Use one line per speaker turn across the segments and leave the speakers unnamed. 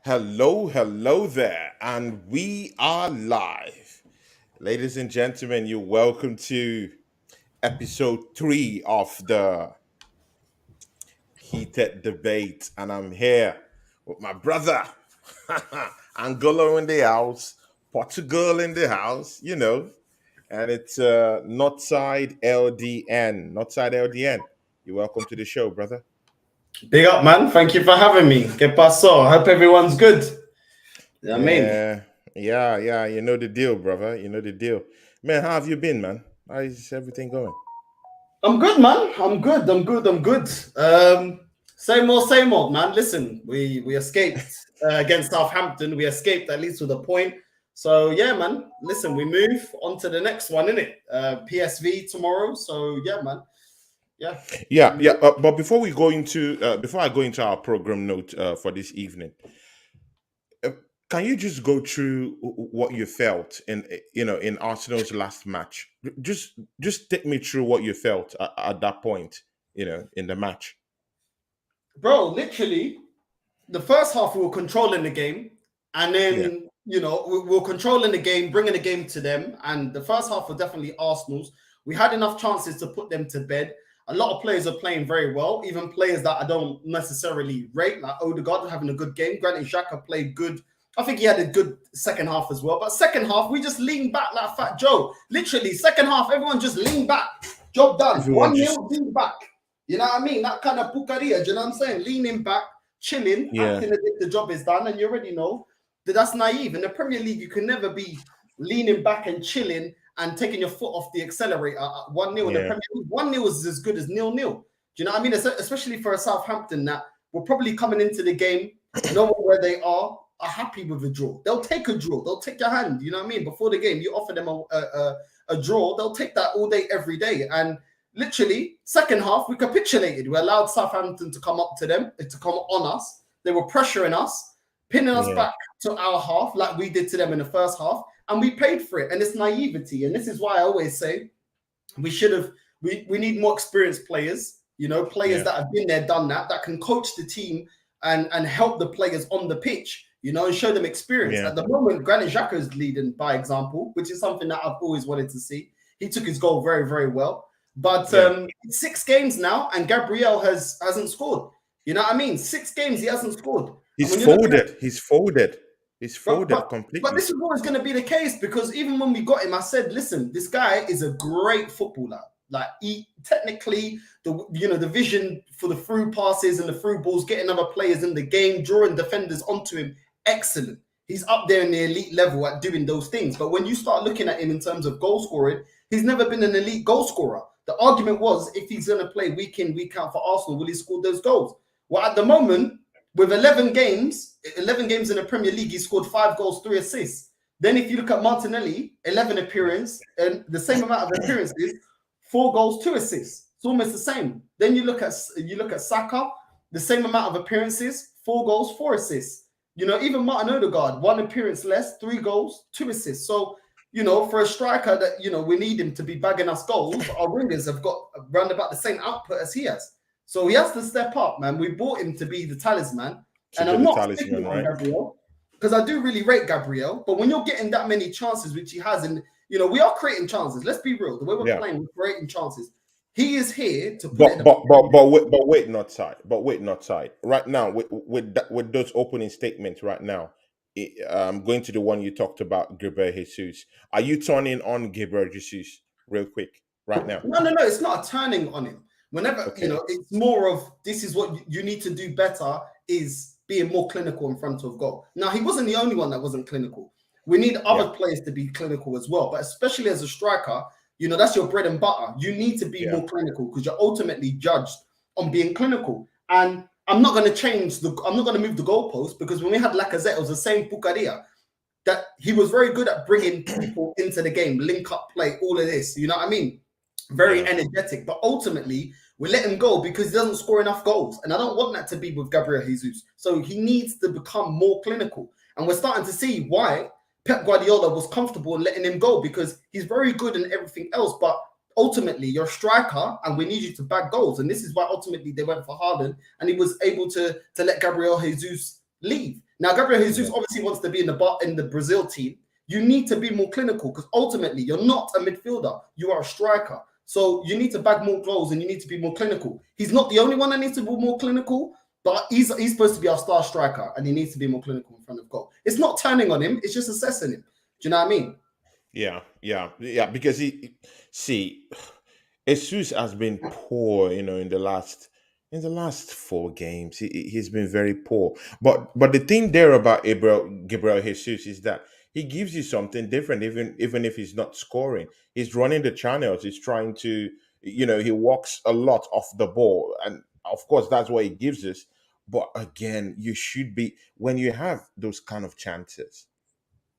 Hello there, and we are live. Ladies and gentlemen, you're welcome to episode 3 of the Heated Debate, and I'm here with my brother, Angolo in the house, Portugal in the house, and it's Northside LDN. Northside LDN, you're welcome to the show, brother.
Big up, man. Thank you for having me. Que paso? I hope everyone's good. You know what I mean?
Yeah, you know the deal, brother. You know the deal. Man, how have you been, man? How is everything going?
I'm good, man. I'm good. Same old, man. Listen, we escaped against Southampton. We escaped at least with a point. So yeah, man. Listen, we move on to the next one, innit? PSV tomorrow. So yeah, man. Yeah.
Yeah. But before I go into our program note for this evening, uh, can you just go through what you felt in Arsenal's last match? Just take me through what you felt at that point, in the match.
Bro, literally, the first half we were controlling the game, and
Yeah,
then we were controlling the game, bringing the game to them. And the first half was definitely Arsenal's. We had enough chances to put them to bed. A lot of players are playing very well, even players that I don't necessarily rate, like Odegaard having a good game. Granit Xhaka played good. I think he had a good second half as well. But second half, we just leaned back like Fat Joe. Literally, second half, everyone just leaned back. Job done.
everyone
1-0,
just
lean back. You know what I mean? That kind of bucaria. Do you know what I'm saying? Leaning back, chilling,
yeah,
acting as if the job is done, and you already know that that's naive. In the Premier League, you can never be leaning back and chilling and taking your foot off the accelerator at 1-0 in the
yeah,
Premier League. 1-0 is as good as 0-0. Do you know what I mean? Especially for a Southampton that we're probably coming into the game, knowing where they are happy with a draw. They'll take a draw. They'll take your hand. You know what I mean? Before the game, you offer them a draw. They'll take that all day, every day. And literally, second half, we capitulated. We allowed Southampton to come up to them, to come on us. They were pressuring us, pinning us
yeah,
back to our half like we did to them in the first half, and we paid for it. And it's naivety. And this is why I always say we should have, we need more experienced players, players
yeah,
that have been there, done that can coach the team and help the players on the pitch, and show them experience.
yeah,
At the moment, Granit Xhaka is leading by example, which is something that I've always wanted to see. He took his goal very, very well. But
yeah.
6 games now, and Gabriel hasn't scored. You know what I mean? 6 games he hasn't scored. And
He's
when you're looking at
folded. He's folded. He's
but,
folded
but but
completely.
this is always going to be the case, because even when we got him, I said, listen, this guy is a great footballer. Like, he technically, the vision for the through passes and the through balls, getting other players in the game, drawing defenders onto him, excellent. He's up there in the elite level at doing those things. But when you start looking at him in terms of goal scoring, he's never been an elite goal scorer. The argument was, if he's going to play week in, week out for Arsenal, will he score those goals? Well, at the moment, with 11 games in the Premier League, he scored 5 goals, 3 assists. Then if you look at Martinelli, 11 appearances and the same amount of appearances, 4 goals, 2 assists. It's almost the same. Then you look at Saka, the same amount of appearances, 4 goals, 4 assists. Even Martin Odegaard, 1 appearance less, 3 goals, 2 assists. So, for a striker that, we need him to be bagging us goals, our wingers have got around about the same output as he has. So he has to step up, man. We bought him to be the talisman.
To
And
be
I'm
the
not
talisman,
sticking on
right?
Gabriel, because I do really rate Gabriel. But when you're getting that many chances, which he has, and, we are creating chances. Let's be real. The way we're
Yeah.
playing, we're creating chances. He is here to put
But
it in
but but but wait, not side. But wait, not side. Right now, with those opening statements, right now, going to the one you talked about, Gabriel Jesus. Are you turning on Gabriel Jesus real quick right now?
No. It's not a turning on him. Whenever,
Okay.
it's more of, this is what you need to do better, is being more clinical in front of goal. Now, he wasn't the only one that wasn't clinical. We need other
Yeah.
players to be clinical as well. But especially as a striker, that's your bread and butter. You need to be
Yeah.
more clinical, because you're ultimately judged on being clinical. And I'm not going to move the goalpost, because when we had Lacazette, it was the same Bucaria. That he was very good at bringing people into the game, link up play, all of this. You know what I mean? Very
Yeah.
energetic. But ultimately, we let him go because he doesn't score enough goals. And I don't want that to be with Gabriel Jesus. So he needs to become more clinical. And we're starting to see why Pep Guardiola was comfortable in letting him go, because he's very good in everything else. But ultimately, you're a striker and we need you to bag goals. And this is why ultimately they went for Haaland, and he was able to let Gabriel Jesus leave. Now, Gabriel Jesus
Yeah.
obviously wants to be in the Brazil team. You need to be more clinical because ultimately you're not a midfielder. You are a striker. So you need to bag more goals and you need to be more clinical. He's not the only one that needs to be more clinical, but he's supposed to be our star striker and he needs to be more clinical in front of goal. It's not turning on him, it's just assessing him. Do you know what I mean?
Yeah. Because see, Jesus has been poor, in the last 4 games. He's been very poor. But the thing there about Gabriel Jesus is that he gives you something different, even if he's not scoring. He's running the channels. He's trying to, he walks a lot off the ball, and of course that's what he gives us. But again, you should be when you have those kind of chances,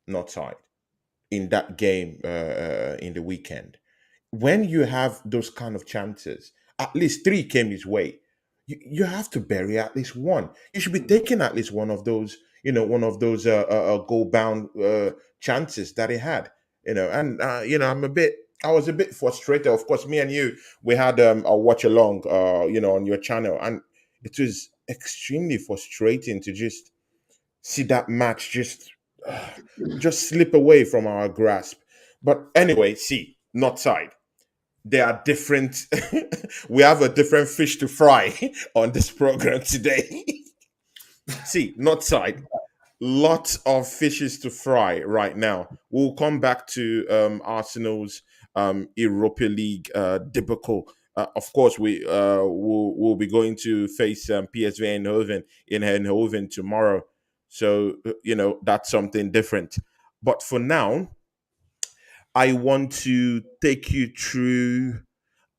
not side in that game in the weekend. When you have those kind of chances, at least three came his way. You have to bury at least one. You should be taking at least one of those goal bound chances that he had. And I was a bit frustrated. Of course, me and you, we had a watch along, on your channel, and it was extremely frustrating to just see that match uh, just slip away from our grasp. But anyway, see, not side. There are different. We have a different fish to fry on this program today. See, not side. Lots of fishes to fry right now. We'll come back to Arsenal's Europa League debacle. Of course, we'll be going to face PSV Eindhoven in Eindhoven tomorrow. So that's something different. But for now, I want to take you through.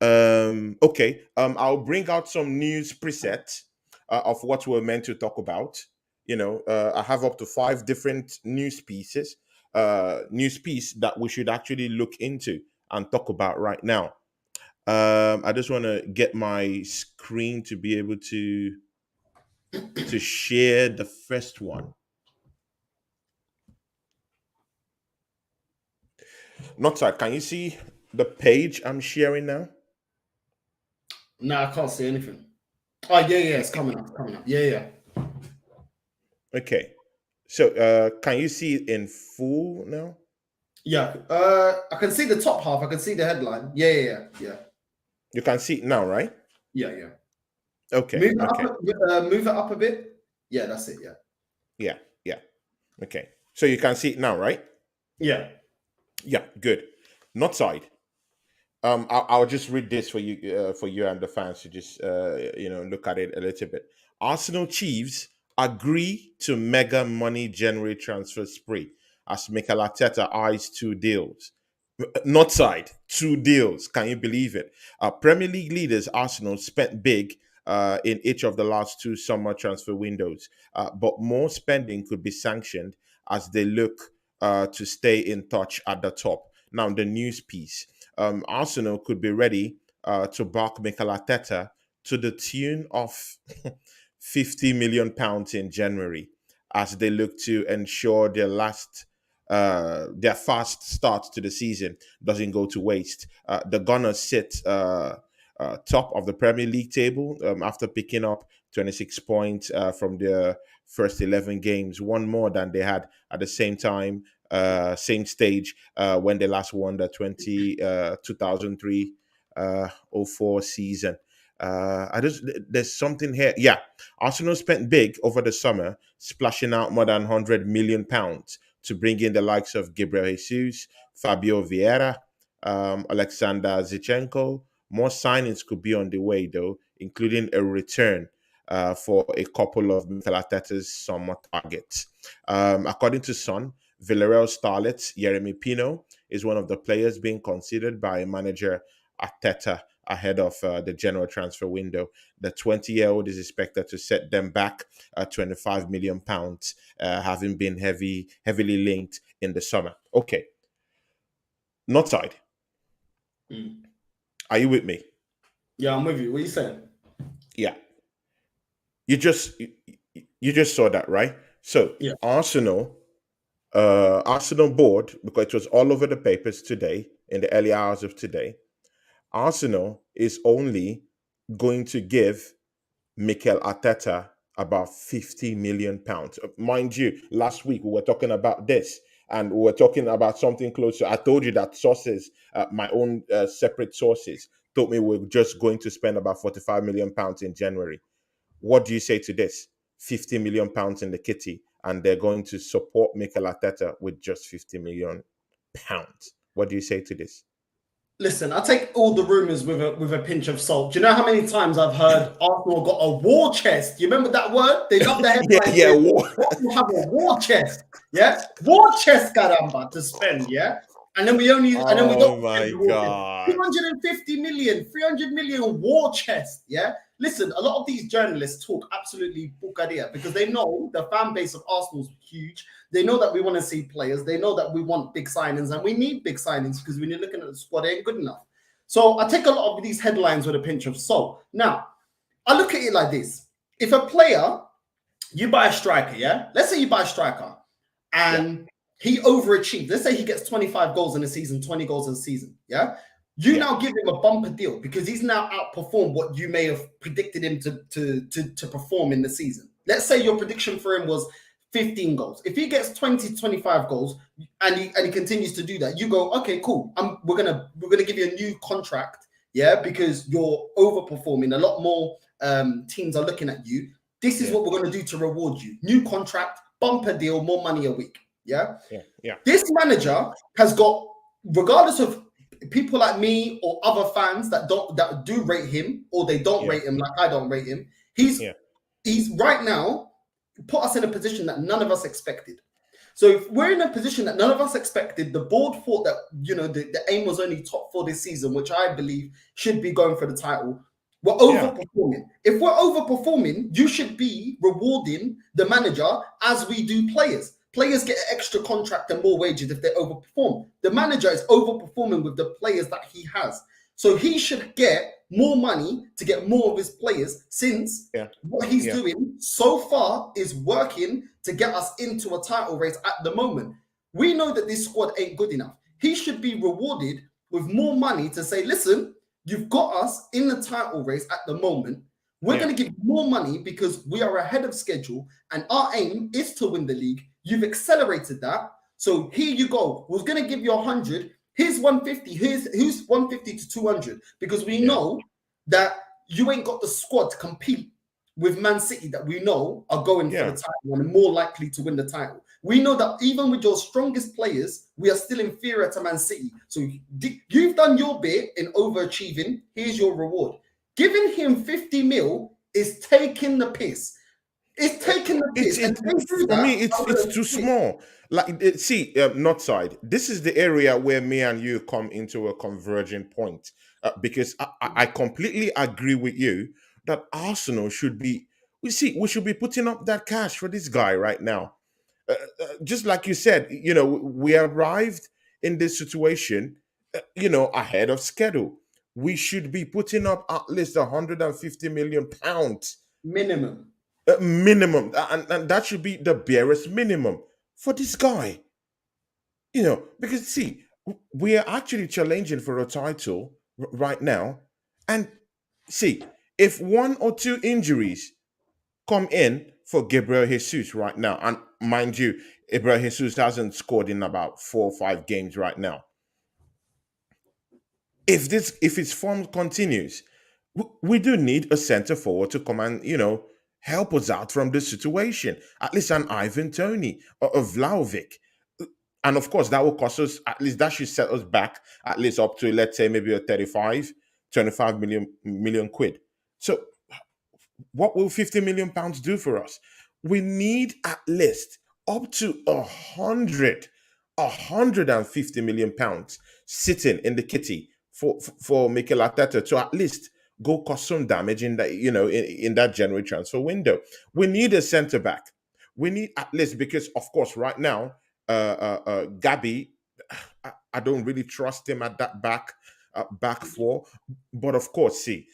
Okay. I'll bring out some news presets of what we're meant to talk about. I have up to 5 different news piece that we should actually look into and talk about right now. I just want to get my screen to be able to share the first one. Not sir, can you see the page I'm sharing now?
No, I can't see anything. Oh, yeah, it's coming up, Yeah.
Okay. So can you see it in full now?
Yeah. I can see the top half. I can see the headline. Yeah.
You can see it now, right?
Yeah.
Okay.
Move it
Okay.
move it up a bit. Yeah, that's it.
Yeah. Yeah. Okay. So you can see it now, right?
Yeah.
Yeah. Good. Not side. I'll just read this for you and the fans to just look at it a little bit. Arsenal Chiefs agree to mega money January transfer spree as Mikel Arteta eyes 2 deals. Not side, 2 deals. Can you believe it? Premier League leaders Arsenal spent big in each of the last 2 summer transfer windows, but more spending could be sanctioned as they look to stay in touch at the top. Now, the news piece. Arsenal could be ready to back Mikel Arteta to the tune of £50 million in January as they look to ensure their fast start to the season doesn't go to waste. The Gunners sit top of the Premier League table after picking up 26 points from their first 11 games, one more than they had at the same time, same stage when they last won the 2003 04 season. There's something here. Yeah, Arsenal spent big over the summer, splashing out more than £100 million to bring in the likes of Gabriel Jesus, Fabio Vieira, Alexander Zichenko. More signings could be on the way, though, including a return for a couple of Mikel Arteta's summer targets. According to Sun, Villarreal starlet Yeremy Pino is one of the players being considered by manager Arteta ahead of the general transfer window. The 20-year-old is expected to set them back £25 million, having been heavily linked in the summer. Okay. Not side.
Mm.
Are you with me?
Yeah, I'm with you. What are you saying?
Yeah. You just saw that, right? So
Yeah.
Arsenal board, because it was all over the papers today, in the early hours of today, Arsenal is only going to give Mikel Arteta about 50 million pounds. Mind you, last week we were talking about this, and we were talking about something closer. I told you that sources, my own separate sources, told me we're just going to spend about 45 million pounds in January. What do you say to this? 50 million pounds in the kitty, and they're going to support Mikel Arteta with just 50 million pounds. What do you say to this?
Listen, I take all the rumors with a pinch of salt. Do you know how many times I've heard Arsenal got a war chest? You remember that word? They love the headline.
Yeah,
Arsenal have a war chest. Yeah, war chest, caramba, to spend. Yeah, and then we don't.
Oh my God.
350 million, 300 million war chest. Yeah. Listen, a lot of these journalists talk absolutely bucadia because they know the fan base of Arsenal's huge. They know that we want to see players. They know that we want big signings, and we need big signings because when you're looking at the squad, it ain't good enough. So I take a lot of these headlines with a pinch of salt. Now, I look at it like this. If a player, you buy a striker, yeah? Let's say you buy a striker and he overachieved. Let's say he gets 25 goals in a season, 20 goals in a season, yeah? You now give him a bumper deal because he's now outperformed what you may have predicted him to perform in the season. Let's say your prediction for him was 15 goals. If he gets 20, 25 goals and he continues to do that, you go, okay, cool. We're gonna give you a new contract, yeah, because you're overperforming. A lot more teams are looking at you. This is what we're gonna do to reward you. New contract, bumper deal, more money a week. Yeah. This manager has got, regardless of people like me or other fans that do rate him or they don't rate him like I don't rate him. He's right now put us in a position that none of us expected. So if we're in a position that none of us expected, the board thought that, you know, the aim was only top 4 this season, which I believe should be going for the title. We're overperforming. If we're overperforming, you should be rewarding the manager as we do players. Players get an extra contract and more wages if they overperform. The manager is overperforming with the players that he has. So he should get more money to get more of his players, since what he's doing so far is working to get us into a title race at the moment. We know that this squad ain't good enough. He should be rewarded with more money to say, listen, you've got us in the title race at the moment. We're going to give more money because we are ahead of schedule and our aim is to win the league. You've accelerated that. So here you go. We're going to give you 100. Here's 150. Here's 150 to 200 because we know that you ain't got the squad to compete with Man City that we know are going for the title and more likely to win the title. We know that even with your strongest players, we are still inferior to Man City. So you've done your bit in overachieving. Here's your reward. Giving him 50 mil is taking the piss. It's taking the piss.
For me, it's too small. Like, see, not side. This is the area where me and you come into a converging point, because I completely agree with you that Arsenal should be. We should be putting up that cash for this guy right now. Just like you said, you know, we arrived in this situation, you know, ahead of schedule. We should be putting up at least 150 million pounds
minimum.
Minimum, and that should be the barest minimum for this guy. You know, because see, we are actually challenging for a title right now, and see, if 1 or 2 injuries come in for Gabriel Jesus right now, and mind you, Gabriel Jesus hasn't scored in about 4 or 5 games right now. If his form continues, we do need a centre forward to come and, you know, help us out from this situation. At least an Ivan Toney or a Vlahovic. And of course, that will cost us, at least that should set us back at least up to, let's say, maybe a 25 million quid. So what will 50 million pounds do for us? We need at least up to 150 million pounds sitting in the kitty for Mikel Arteta to at least go cause some damage in that, you know, in that January transfer window. We need a centre back. We need at least, because of course right now, Gabby, I don't really trust him at that back four. But of course, see,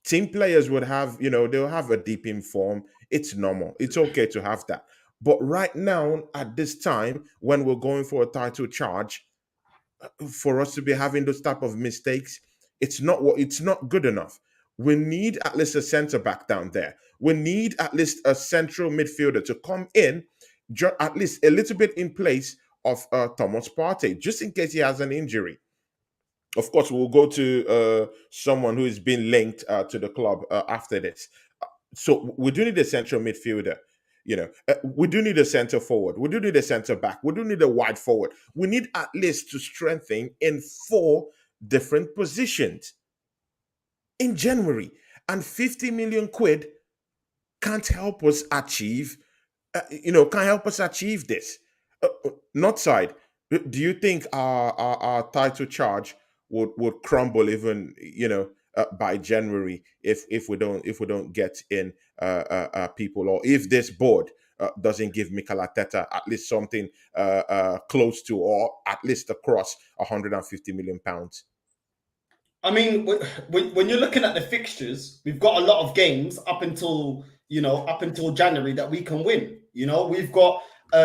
team players would have, you know, they'll have a deep in form. It's normal. It's okay to have that. But right now, at this time, when we're going for a title charge, for us to be having those type of mistakes, it's not good enough. We need at least a centre back down there. We need at least a central midfielder to come in, at least a little bit in place of Thomas Partey, just in case he has an injury. Of course, we'll go to someone who has been linked to the club after this. So we do need a central midfielder. We do need a centre forward. We do need a centre back. We do need a wide forward. We need at least to strengthen in 4 different positions in January. And 50 million quid can't help us achieve, can't help us achieve this. Not side. Do you think our title charge would crumble even, by January if we don't get in people, or if this board doesn't give Mikel Arteta at least something close to, or at least across 150 million pounds?
I mean, when you're looking at the fixtures, we've got a lot of games up until January that we can win. We've got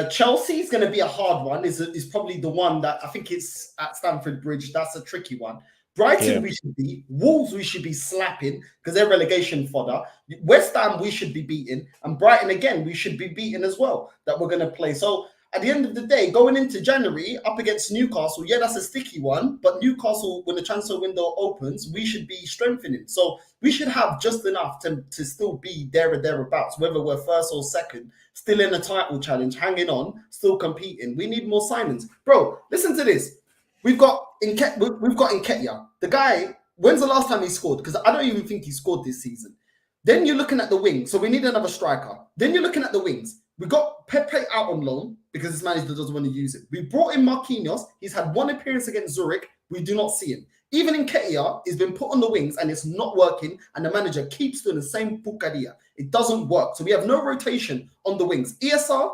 Chelsea's going to be a hard one. Is probably the one that I think it's at Stamford Bridge. That's a tricky one. Brighton we should beat. Wolves we should be slapping because they're relegation fodder. West Ham we should be beating, and Brighton again we should be beating as well. That we're going to play. So at the end of the day, going into January up against Newcastle, yeah, that's a sticky one. But Newcastle, when the transfer window opens, we should be strengthening. So we should have just enough to still be there or thereabouts, whether we're first or second, still in a title challenge, hanging on, still competing. We need more signings. Bro, listen to this. We've got Nketiah. The guy, when's the last time he scored? Because I don't even think he scored this season. Then you're looking at the wing. So we need another striker. Then you're looking at the wings. We got Pepe out on loan because his manager doesn't want to use it. We brought in Marquinhos. He's had 1 appearance against Zurich. We do not see him. Even Nketiah has been put on the wings and it's not working. And the manager keeps doing the same pucadia. It doesn't work. So we have no rotation on the wings. ESR,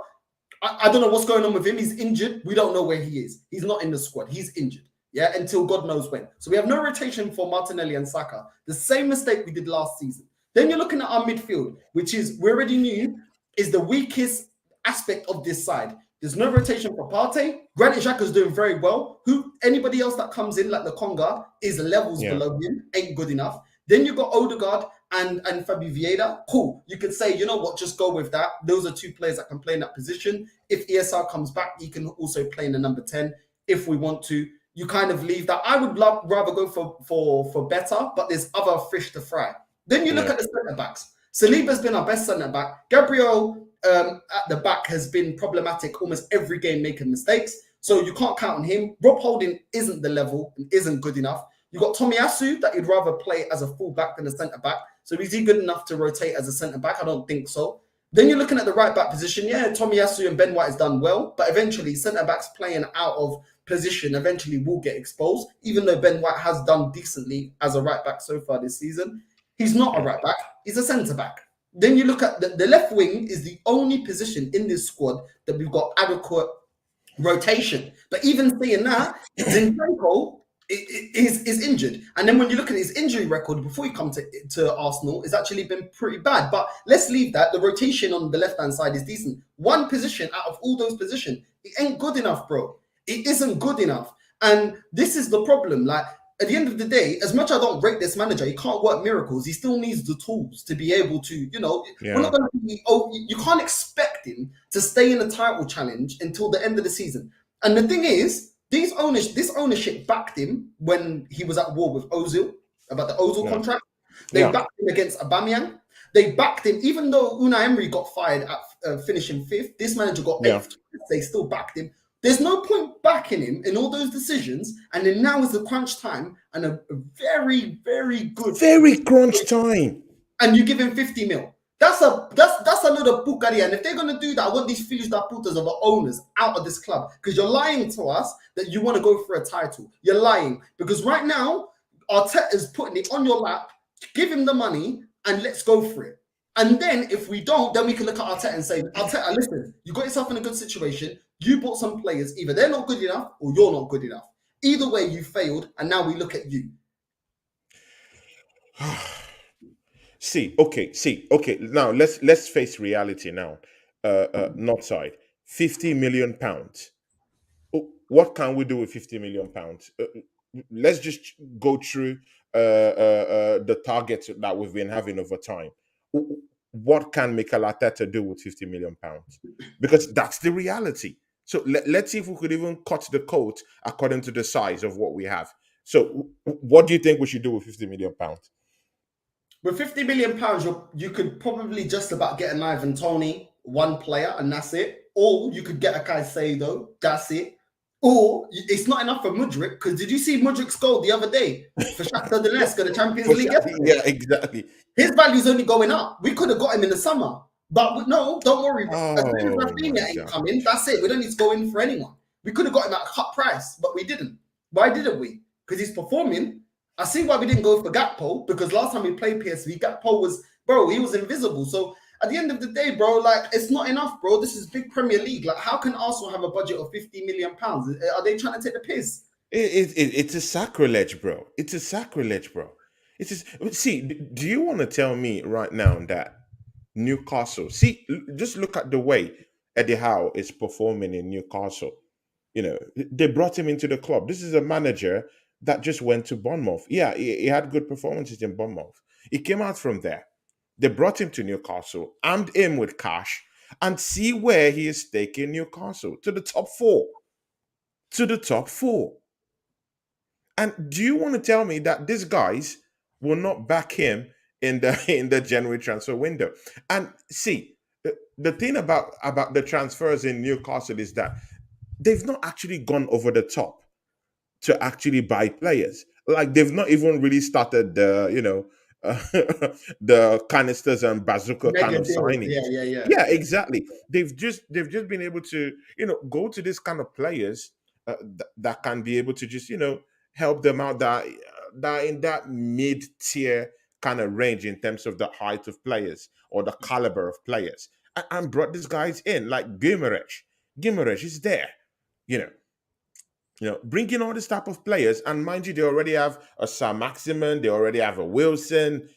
I don't know what's going on with him. He's injured. We don't know where he is. He's not in the squad. He's injured. Yeah, until God knows when. So we have no rotation for Martinelli and Saka. The same mistake we did last season. Then you're looking at our midfield, which is, we already knew, is the weakest aspect of this side. There's no rotation for Partey. Granit Xhaka's doing very well. Anybody else that comes in, like the Conga, is levels below him, ain't good enough. Then you've got Odegaard and Fabio Vieira. Cool. You could say, you know what, just go with that. Those are 2 players that can play in that position. If ESR comes back, he can also play in the number 10 if we want to. You kind of leave that. I would rather go for better, but there's other fish to fry. Then you look at the centre backs. Saliba's been our best centre back. Gabriel at the back has been problematic almost every game, making mistakes. So you can't count on him. Rob Holding isn't the level and isn't good enough. You got Tomiyasu that you'd rather play as a full back than a centre back. So is he good enough to rotate as a centre back? I don't think so. Then you're looking at the right back position. Yeah, Tomiyasu and Ben White has done well, but eventually centre backs playing out of position eventually will get exposed, even though Ben White has done decently as a right back so far this season. He's not a right back, he's a centre back. Then you look at the left wing is the only position in this squad that we've got adequate rotation. But even saying that, Zinchenko is injured. And then when you look at his injury record before he come to Arsenal, it's actually been pretty bad. But let's leave that. The rotation on the left-hand side is decent. 1 position out of all those positions, it ain't good enough, bro. It isn't good enough. And this is the problem. Like, at the end of the day, as much as I don't rate this manager, he can't work miracles. He still needs the tools to be able to, we're not going to be, you can't expect him to stay in the title challenge until the end of the season. And the thing is, this ownership backed him when he was at war with Ozil, about the Ozil contract. They backed him against Aubameyang. They backed him, even though Unai Emery got fired at finishing 5th, this manager got 8th. They still backed him. There's no point backing him in all those decisions, and then now is the crunch time and a very, very good
crunch time,
and you give him 50 mil. That's a lot of pucaria. And if they're gonna do that, I want these Filhos da Putas of the owners out of this club, because you're lying to us that you want to go for a title. You're lying, because right now Arteta is putting it on your lap. Give him the money and let's go for it. And then if we don't, then we can look at Arteta and say, Arteta, listen, you got yourself in a good situation. You bought some players. Either they're not good enough or you're not good enough. Either way, you failed, and now we look at you.
Okay. Now let's face reality now. Not side. 50 million pounds. What can we do with 50 million pounds? Let's just go through the targets that we've been having over time. What can Mikel Arteta do with 50 million pounds? Because that's the reality. So let's see if we could even cut the coat according to the size of what we have. So what do you think we should do with 50 million pounds?
With 50 million pounds, you could probably just about get an Ivan Toney, one player, and that's it. Or you could get a Caicedo, that's it. Or it's not enough for Mudryk, because did you see Mudryk's goal the other day for Shakhtar Donetsk in the Champions League?
Yeah, exactly.
His value's only going up. We could have got him in the summer, but no, don't worry. As soon as
Oh
Rafinha
my
ain't
God.
coming, that's it. We don't need to go in for anyone. We could have got him at a cut price, but we didn't. Why didn't we? Because he's performing. I see why we didn't go for Gakpo, because last time we played PSV, Gakpo was, bro, he was invisible. So at the end of the day, bro, like, it's not enough, bro. This is big Premier League. Like, how can Arsenal have a budget of 50 million pounds? Are they trying to take the piss?
It's a sacrilege, bro. It's a sacrilege, bro. It's just, see, do you want to tell me right now that Newcastle, see, just look at the way Eddie Howe is performing in Newcastle. You know, they brought him into the club. This is a manager that just went to Bournemouth. Yeah, he had good performances in Bournemouth. He came out from there. They brought him to Newcastle, armed him with cash, and see where he is taking Newcastle to the top four. To the top four. And do you want to tell me that these guys will not back him in the in the January transfer window? And see, the thing about the transfers in Newcastle is that they've not actually gone over the top to actually buy players. Like they've not even really started the the canisters and bazooka kind
Mega
of
deal.
signings.
Yeah.
Yeah, exactly. They've just been able to go to this kind of players that can be able to just help them out that in that mid tier kind of range in terms of the height of players or the caliber of players, and brought these guys in like Gimerich. Gimerich is there, you know. Bringing all this type of players, and mind you, they already have a Sir Maximin, they already have a Wilson,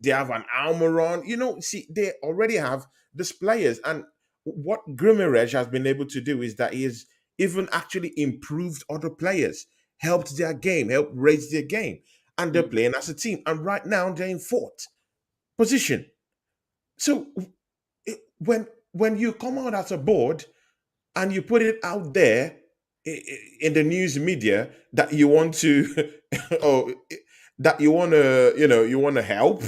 they have an Almiron. See, they already have these players, and what Grimereg has been able to do is that he has even actually improved other players, helped their game, helped raise their game, and they're playing as a team. And right now, they're in fourth position. So when you come out as a board and you put it out there in the news media that you want to or that you want to you want to help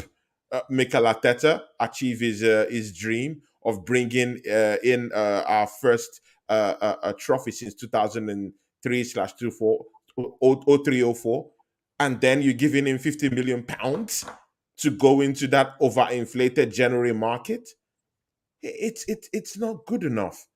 Mikel Arteta achieve his dream of bringing in our first trophy since 2003/24 0304, and then you're giving him 50 million pounds to go into that overinflated January market. It's not good enough.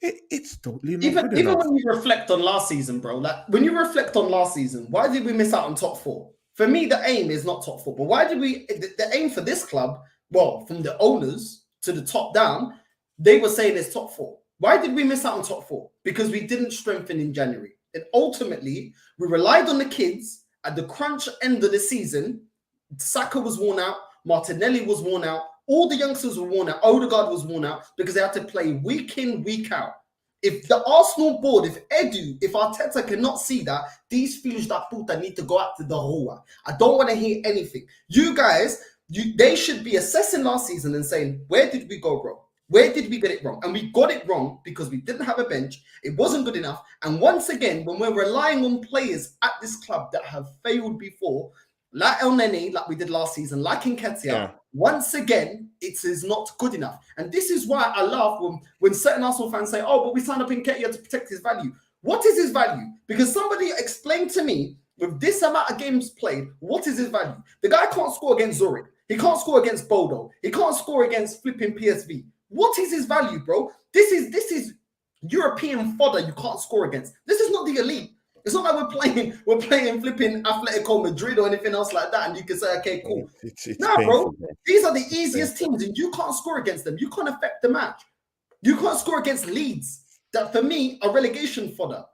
It's totally not good
Even
enough.
when you reflect on last season, bro, like when you reflect on last season, why did we miss out on top four? For me, the aim is not top four, but why did the aim for this club, well, from the owners to the top down, they were saying it's top four. Why did we miss out on top four? Because we didn't strengthen in January. And ultimately, we relied on the kids at the crunch end of the season. Saka was worn out, Martinelli was worn out, all the youngsters were worn out, Odegaard was worn out because they had to play week in, week out. If the Arsenal board, if Arteta cannot see that, these filhos da puta need to go out to the rua. I don't want to hear anything. You guys, they should be assessing last season and saying, where did we go wrong? Where did we get it wrong? And we got it wrong because we didn't have a bench. It wasn't good enough. And once again, when we're relying on players at this club that have failed before, like El Neni, like we did last season, like Nketiah, once again, it is not good enough. And this is why I laugh when certain Arsenal fans say, oh, but we signed up Nketiah to protect his value. What is his value? Because somebody explained to me, with this amount of games played, what is his value? The guy can't score against Zurich. He can't score against Bodo. He can't score against flipping PSV. What is his value, bro? This is European fodder you can't score against. This is not the elite. It's not like we're playing flipping Atletico Madrid or anything else like that, and you can say, okay, cool.
It's
Nah,
painful,
bro. These are the easiest teams, and you can't score against them. You can't affect the match. You can't score against Leeds, that for me are relegation fodder.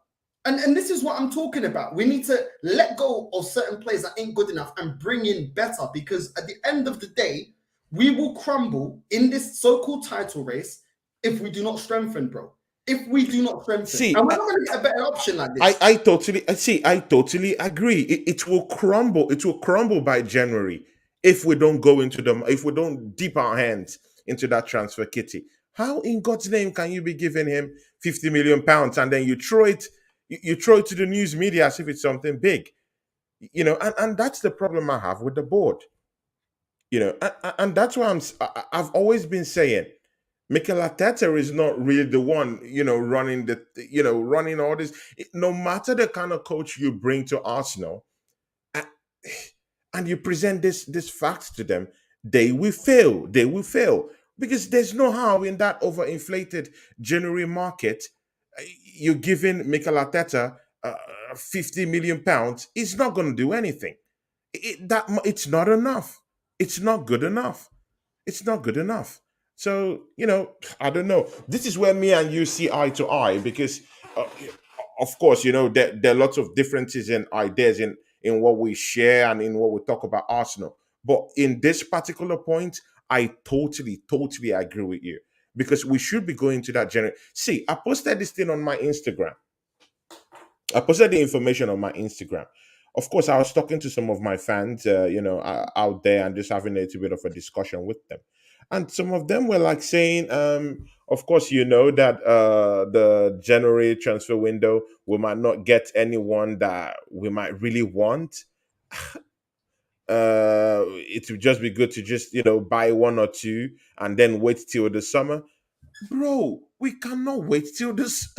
And this is what I'm talking about. We need to let go of certain players that ain't good enough and bring in better, because at the end of the day, we will crumble in this so-called title race if we do not strengthen, bro. if we do not strengthen.
See,
And we're not going to get a better option like
I,
this.
I totally see. I totally agree. It will crumble. It will crumble by January if we don't go into them. If we don't dip our hands into that transfer kitty. How in God's name can you be giving him 50 million pounds and then you throw it? You throw it to the news media as if it's something big. And that's the problem I have with the board. And that's why I've always been saying Mikel Arteta is not really the one, running running all this. No matter the kind of coach you bring to Arsenal, a- and you present this facts to them, they will fail. They will fail because there's no how in that overinflated January market, you're giving Mikel Arteta 50 million pounds. It's not going to do anything. It's not enough. It's not good enough. It's not good enough. So, I don't know. This is where me and you see eye to eye because, uh, of course, there are lots of differences in ideas in what we share and in what we talk about Arsenal. But in this particular point, I totally, totally agree with you because we should be going to that general. See, I posted this thing on my Instagram. I posted the information on my Instagram. Of course, I was talking to some of my fans, out there and just having a little bit of a discussion with them. And some of them were like saying, of course, that the January transfer window, we might not get anyone that we might really want. It would just be good to just, buy one or two and then wait till the summer. Bro, we cannot wait till this.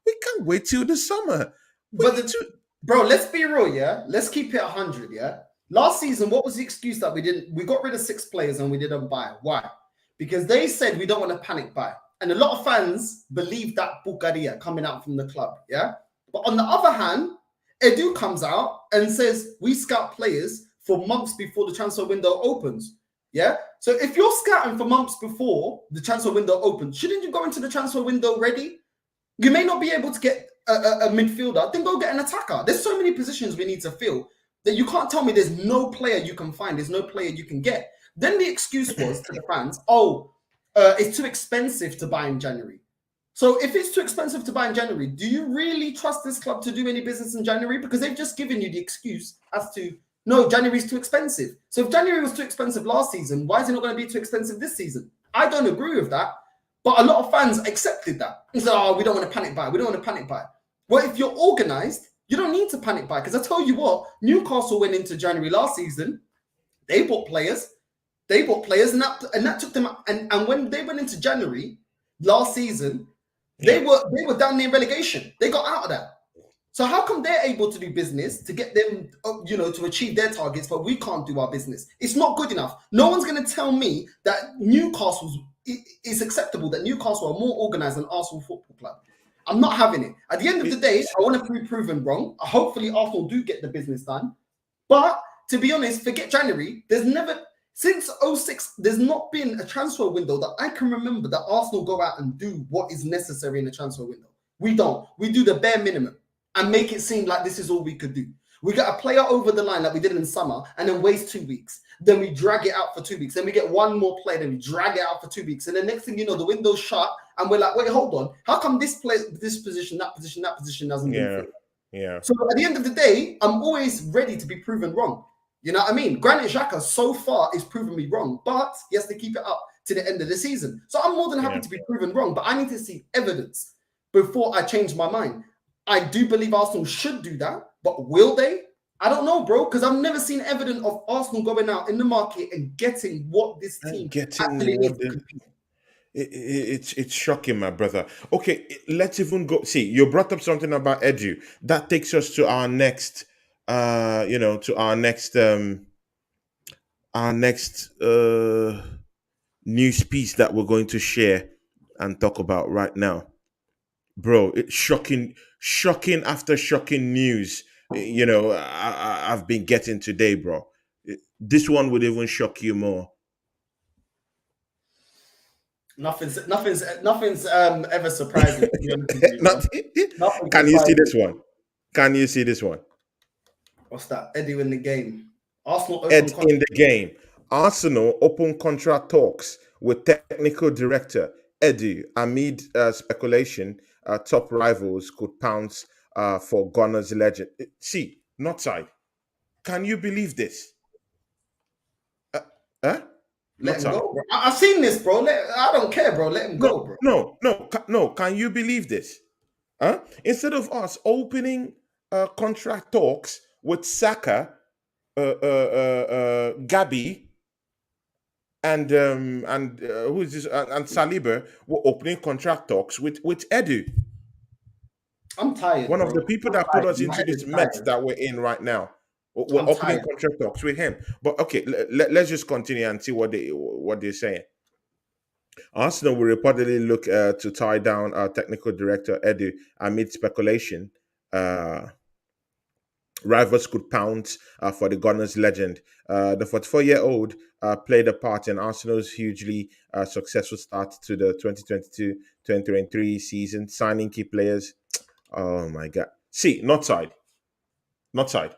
We can't wait till the summer. We
But
need to.
bro, let's be real, yeah. Let's keep it 100, yeah. Last season, what was the excuse that we didn't? We got rid of 6 players and we didn't buy. Why? Because they said we don't want to panic buy, and a lot of fans believe that Bukaria coming out from the club, yeah. But on the other hand, Edu comes out and says we scout players for months before the transfer window opens. Yeah. So if you're scouting for months before the transfer window opens, shouldn't you go into the transfer window ready? You may not be able to get a midfielder, then go get an attacker. There's so many positions we need to fill that you can't tell me there's no player you can find, there's no player you can get. Then the excuse was to the fans, it's too expensive to buy in January. So if it's too expensive to buy in January, do you really trust this club to do any business in January? Because they've just given you the excuse as to, no, January is too expensive. So if January was too expensive last season, why is it not going to be too expensive this season? I don't agree with that. But a lot of fans accepted that. And said, we don't want to panic buy. We don't want to panic buy. Well, if you're organized, you don't need to panic buy. Because I tell you what, Newcastle went into January last season. They bought players. And that took them. And when they went into January last season, they were down near relegation. They got out of that. So how come they're able to do business to get them, to achieve their targets, but we can't do our business? It's not good enough. No one's going to tell me that it's acceptable that Newcastle are more organized than Arsenal Football Club. I'm not having it. At the end of the day, I want to be proven wrong. Hopefully, Arsenal do get the business done. But to be honest, forget January. There's never, since 06, there's not been a transfer window that I can remember that Arsenal go out and do what is necessary in the transfer window. We don't. We do the bare minimum and make it seem like this is all we could do. We get a player over the line like we did in summer and then waste 2 weeks. Then we drag it out for 2 weeks. Then we get one more player, then we drag it out for 2 weeks. And the next thing you know, the window's shut and we're like, wait, hold on. How come this position, that position doesn't do it?
Yeah.
So at the end of the day, I'm always ready to be proven wrong. You know what I mean? Granit Xhaka so far is proving me wrong, but he has to keep it up to the end of the season. So I'm more than happy to be proven wrong, but I need to see evidence before I change my mind. I do believe Arsenal should do that, but will they? I don't know, bro, because I've never seen evidence of Arsenal going out in the market and getting what this team actually needs to compete.
It's shocking, my brother. Okay, let's even go. See, you brought up something about Edu. That takes us to our next, our next news piece that we're going to share and talk about right now, bro. It's shocking after shocking news. I've been getting today, bro. This one would even shock you more.
Nothing's ever surprising.
Can you see this one? Can you see this one?
What's that? Edu in the game. Arsenal
in the game. Arsenal open contract talks with technical director Edu amid speculation top rivals could pounce for Gunners legend. See, not side. Can you believe this? Huh?
Let
Not
him
side.
go, bro. I've seen this, bro. I don't care, bro. Let him
No,
go, bro.
no. Can you believe this? Huh? Instead of us opening contract talks with Saka, Gabi, and who is this? And Saliba, we're opening contract talks with Edu,
I'm tired,
one of
bro.
the people
I'm
that put
tired.
us
My
into
head
this
is
mess
tired.
that we're in right now. We're
I'm
opening
tired.
contract talks with him. But okay, let's just continue and see what they're saying. Arsenal will reportedly look to tie down our technical director Edu amid speculation. Uh, Rivals could pounce for the Gunners legend. The 44-year-old played a part in Arsenal's hugely successful start to the 2022-2023 season, signing key players. Oh my God! See, not side, not side.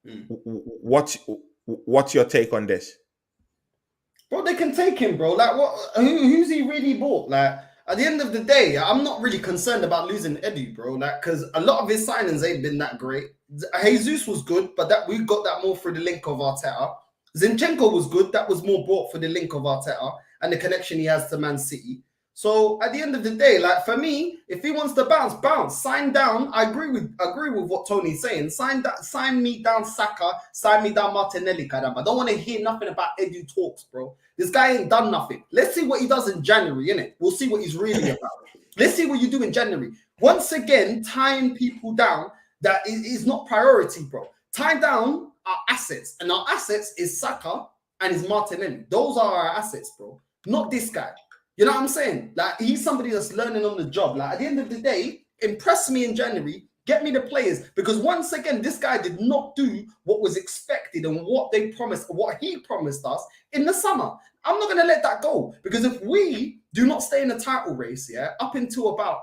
Mm.
What's your take on this?
Bro, they can take him, bro. Like, who's he really bought? Like, at the end of the day, I'm not really concerned about losing Eddie, bro. Like, because a lot of his signings ain't been that great. Jesus was good, but that we got that more through the link of Arteta. Zinchenko was good. That was more brought for the link of Arteta and the connection he has to Man City. So at the end of the day, like for me, if he wants to bounce, bounce, sign down. I agree with what Tony's saying. Sign me down Saka, sign me down Martinelli, Kadam. I don't want to hear nothing about Edu talks, bro. This guy ain't done nothing. Let's see what he does in January, innit? We'll see what he's really about. Let's see what you do in January. Once again, tying people down that is not priority, bro. Tie down our assets, and our assets is Saka and is Martinelli. Those are our assets, bro. Not this guy. You know what I'm saying? Like, he's somebody that's learning on the job. Like, at the end of the day, impress me in January, get me the players. Because once again, this guy did not do what was expected and what they promised, what he promised us in the summer. I'm not going to let that go. Because if we do not stay in the title race, yeah, up until about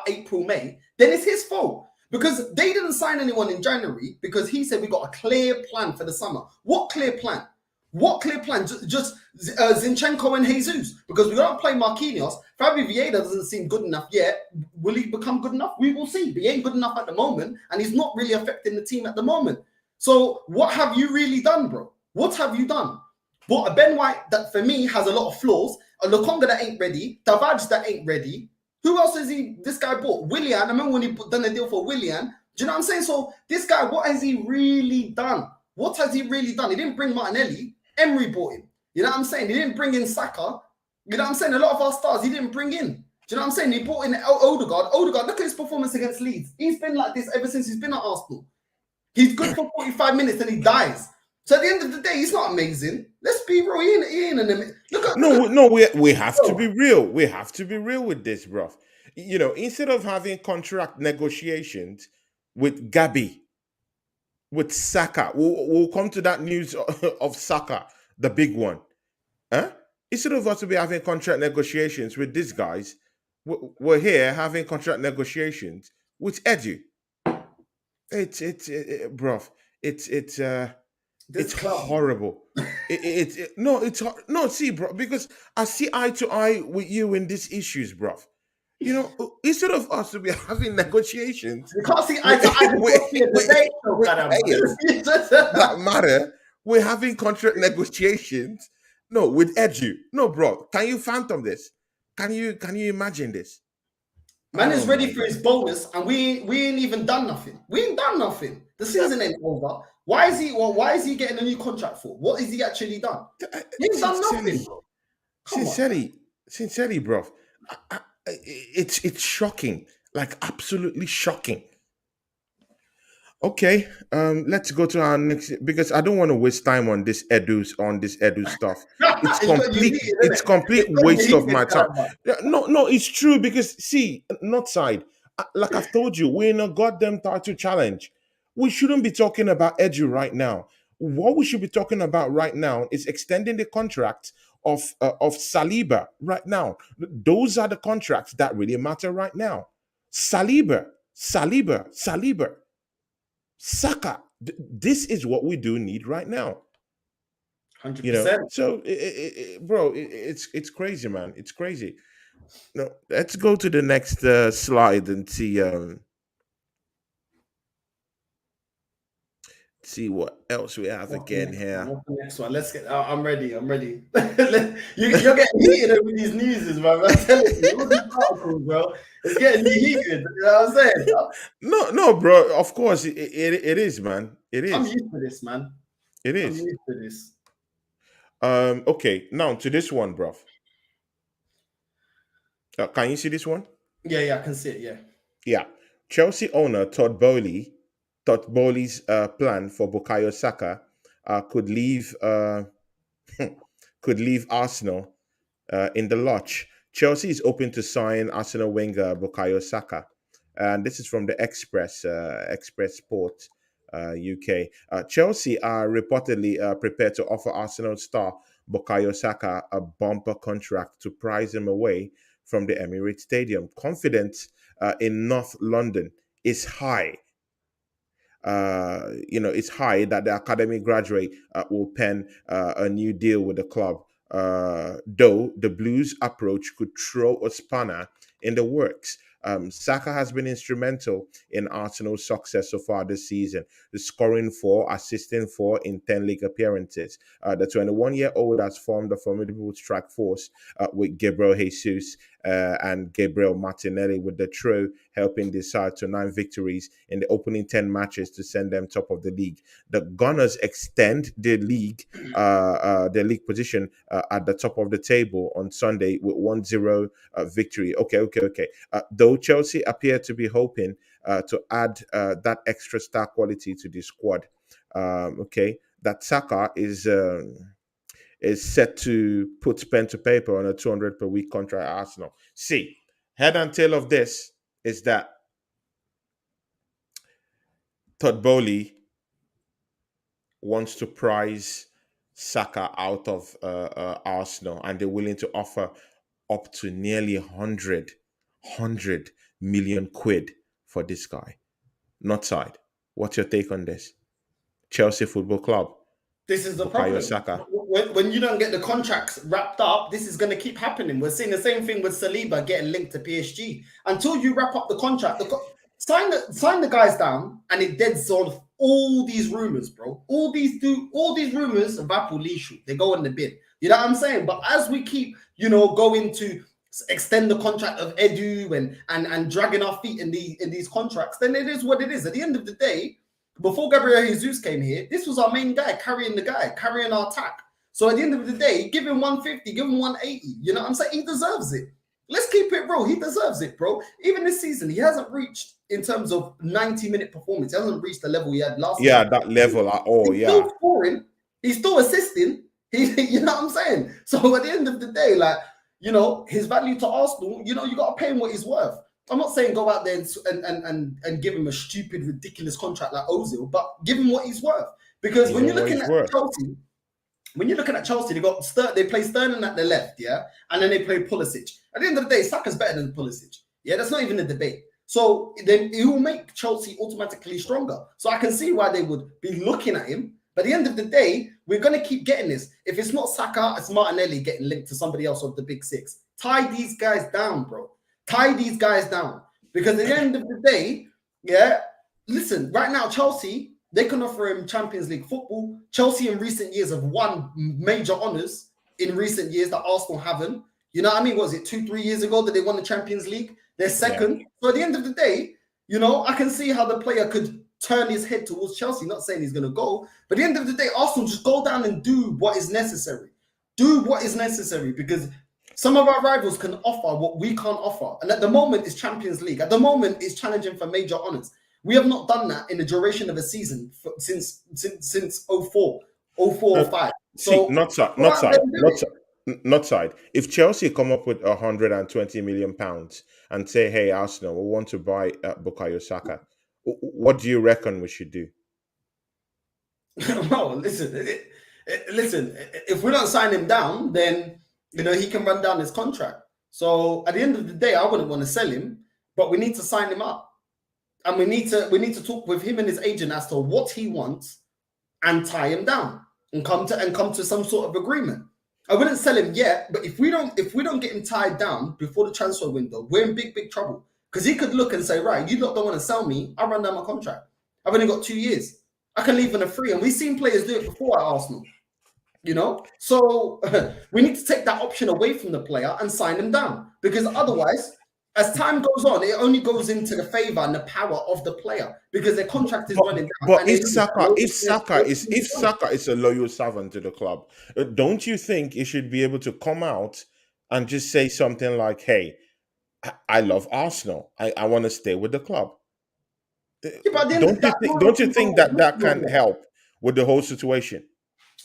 April, May, then it's his fault. Because they didn't sign anyone in January because he said we got a clear plan for the summer. What clear plan? What clear plan? Just Zinchenko and Jesus, because we don't play Marquinhos. Fabio Vieira doesn't seem good enough yet. Will he become good enough? We will see. But he ain't good enough at the moment, and he's not really affecting the team at the moment. So what have you really done, bro? What have you done? But a Ben White that for me has a lot of flaws. A Lokonga that ain't ready. Tavares that ain't ready. Who else has this guy bought? Willian. I remember when he done a deal for Willian. Do you know what I'm saying? So this guy, what has he really done? What has he really done? He didn't bring Martinelli. Emery bought him. You know what I'm saying? He didn't bring in Saka. You know what I'm saying? A lot of our stars he didn't bring in. Do you know what I'm saying? He brought in Odegaard. Odegaard, look at his performance against Leeds. He's been like this ever since he's been at Arsenal. He's good for 45 minutes and he dies. So at the end of the day, he's not amazing. Let's be real. He ain't an
No, we have to be real. We have to be real with this, bro. You know, instead of having contract negotiations with Gabi, with Saka, we'll come to that news of Saka, the big one. Huh? Instead of us to be having contract negotiations with these guys, we're here having contract negotiations with Edu. Bro. It's horrible. No. See, bro, because I see eye to eye with you in these issues, bro. You know, instead of us to be having negotiations,
you can't see eye to eye
that matter. We're having contract negotiations. No, with Edu. No, bro. Can you phantom this? Can you imagine this?
Man is ready for his bonus, and we ain't even done nothing. We ain't done nothing. The season ain't over. Why is he getting a new contract for? What has he actually done? He ain't done nothing.
Sincerely, bro. It's shocking. Like absolutely shocking. Okay, let's go to our next because I don't want to waste time on this Edu stuff. It's complete waste of my time. No, it's true because see, not side. Like I've told you, we're in a goddamn title challenge. We shouldn't be talking about Edu right now. What we should be talking about right now is extending the contract of Saliba right now. Those are the contracts that really matter right now. Saliba. Saka. This is what we do need right now.
100%.
You know, so bro, it's crazy, man. It's crazy. No, let's go to the next slide and see what else we have
What's the
again
next one?
here.
What's the next one? Let's get. I'm ready. I'm ready. You're getting heated over these newses, man. I'm telling you, all these articles, bro. It's getting you heated. You know what I'm saying?
No, no, bro. Of course, it is, man. It
I'm
is.
used to this, man.
It
I'm
is.
used to this.
Okay, now to this one, bro. Can you see this one?
Yeah, yeah, I can see it. Yeah.
Yeah. Chelsea owner Todd Bowley's plan for Bukayo Saka could leave could leave Arsenal in the lodge. Chelsea is open to sign Arsenal winger Bukayo Saka, and this is from the Express Sport UK. Chelsea are reportedly prepared to offer Arsenal star Bukayo Saka a bumper contract to prize him away from the Emirates Stadium. Confidence in North London is high. It's high that the academy graduate will pen a new deal with the club. Though the Blues' approach could throw a spanner in the works. Saka has been instrumental in Arsenal's success so far this season, scoring four, assisting four in 10 league appearances. The 21-year-old has formed a formidable strike force with Gabriel Jesus and Gabriel Martinelli, with the trio helping the side to 9 victories in the opening 10 matches to send them top of the league. The Gunners extend their league position at the top of the table on Sunday with 1-0 victory. Okay. Though Chelsea appear to be hoping to add that extra star quality to the squad. That Saka is set to put pen to paper on a 200 per week contract at Arsenal. See, head and tail of this is that Todd Bowley wants to prize Saka out of Arsenal, and they're willing to offer up to nearly 100 million quid for this guy. Not side. What's your take on this? Chelsea Football Club.
This is the
Bukayo
problem.
Saka.
When you don't get the contracts wrapped up, this is going to keep happening. We're seeing the same thing with Saliba getting linked to PSG. Until you wrap up the contract, sign the guys down, and it deads on all these rumors, bro. All these rumors of Apple Lishu, they go in the bin. You know what I'm saying? But as we keep, going to extend the contract of Edu and dragging our feet in these contracts, then it is what it is. At the end of the day, before Gabriel Jesus came here, this was our main guy, carrying our attack. So at the end of the day, give him 150, give him 180. You know what I'm saying? He deserves it. Let's keep it real. He deserves it, bro. Even this season, he hasn't reached, in terms of 90-minute performance, he hasn't reached the level he had last
Yeah,
season.
that level at all.
He's
Yeah.
still scoring. He's still assisting. You know what I'm saying? So at the end of the day, his value to Arsenal, you got to pay him what he's worth. I'm not saying go out there and give him a stupid, ridiculous contract like Ozil, but give him what he's worth. Because when you're looking at Chelsea, they play Sterling at the left, yeah, and then they play Pulisic. At the end of the day, Saka's better than Pulisic. Yeah, that's not even a debate. So then it will make Chelsea automatically stronger. So I can see why they would be looking at him. But at the end of the day, we're going to keep getting this. If it's not Saka, it's Martinelli getting linked to somebody else of the big six. Tie these guys down, bro. Tie these guys down. Because at the end of the day, yeah, listen, right now, Chelsea, they can offer him Champions League football. Chelsea in recent years have won major honours in recent years that Arsenal haven't. You know what I mean? Was it 2-3 years ago that they won the Champions League? They're second. Yeah. So at the end of the day, I can see how the player could turn his head towards Chelsea. Not saying he's going to go, but at the end of the day, Arsenal just go down and do what is necessary. Do what is necessary, because some of our rivals can offer what we can't offer. And at the moment, it's Champions League. At the moment, it's challenging for major honours. We have not done that in the duration of a season since 04 or 05. So
not side. If Chelsea come up with 120 million pounds and say, "Hey, Arsenal, we want to buy Bukayo Saka," what do you reckon we should do?
Well, listen. If we don't sign him down, then he can run down his contract. So at the end of the day, I wouldn't want to sell him, but we need to sign him up. And we need to talk with him and his agent as to what he wants and tie him down and come to some sort of agreement. I wouldn't sell him yet, but if we don't get him tied down before the transfer window, we're in big trouble. Because he could look and say, right, you lot don't want to sell me, I'll run down my contract. I've only got 2 years. I can leave on a free, and we've seen players do it before at Arsenal. So we need to take that option away from the player and sign him down, because otherwise, as time goes on, it only goes into the favor and the power of the player because their contract is
But,
running down.
but
And
if Saka is a loyal servant to the club, don't you think he should be able to come out and just say something like, "Hey, I love Arsenal. I want to stay with the club."
Yeah, but then
Don't you
that
think? Don't you
loyalty
think
don't
that
exist
that
no
can
more.
help with the whole situation